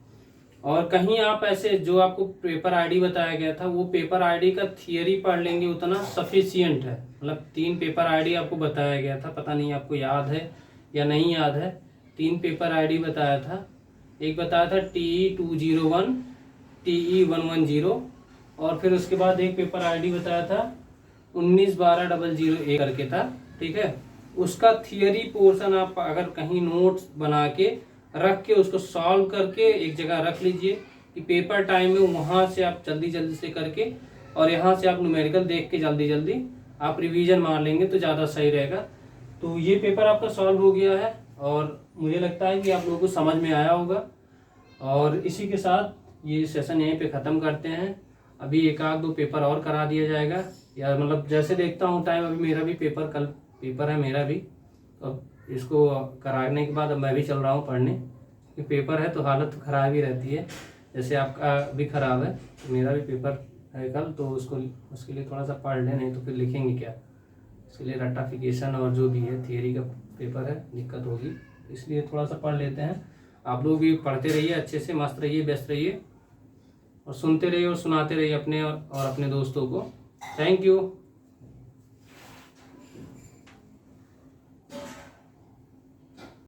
और कहीं आप ऐसे जो आपको पेपर आईडी बताया गया था वो पेपर आईडी का थियरी पढ़ लेंगे उतना सफिशियंट है। मतलब 3 पेपर आईडी आपको बताया गया था, पता नहीं आपको याद है या नहीं याद है। 3 पेपर आईडी बताया था, एक बताया था TE201, TE110 और फिर उसके बाद एक पेपर आईडी बताया था 191200A करके था, ठीक है। उसका थियरी पोर्शन आप अगर कहीं नोट्स बना के रख के उसको सॉल्व करके एक जगह रख लीजिए कि पेपर टाइम में वहाँ से आप जल्दी जल्दी से करके और यहाँ से आप न्यूमेरिकल देख के जल्दी जल्दी आप रिवीजन मार लेंगे तो ज़्यादा सही रहेगा। तो ये पेपर आपका सॉल्व हो गया है और मुझे लगता है कि आप लोगों को समझ में आया होगा। और इसी के साथ ये सेशन यहीं पे ख़त्म करते हैं। अभी 1-2 पेपर और करा दिया जाएगा, या मतलब जैसे देखता हूँ टाइम, अभी मेरा भी पेपर कल पेपर है मेरा भी, तो इसको कराने के बाद अब मैं भी चल रहा हूँ पढ़ने, कि पेपर है तो हालत तो ख़राब ही रहती है। जैसे आपका भी ख़राब है, तो मेरा भी पेपर है कल, तो उसके लिए थोड़ा सा पढ़ लें, नहीं तो फिर लिखेंगे क्या। इसलिए रट्टाफिकेशन और जो भी है थियरी का पेपर है, दिक्कत होगी, इसलिए थोड़ा सा पढ़ लेते हैं। आप लोग भी पढ़ते रहिए, अच्छे से मस्त रहिए, व्यस्त रहिए और सुनते रहिए और सुनाते रहिए अपने और अपने दोस्तों को। Thank you.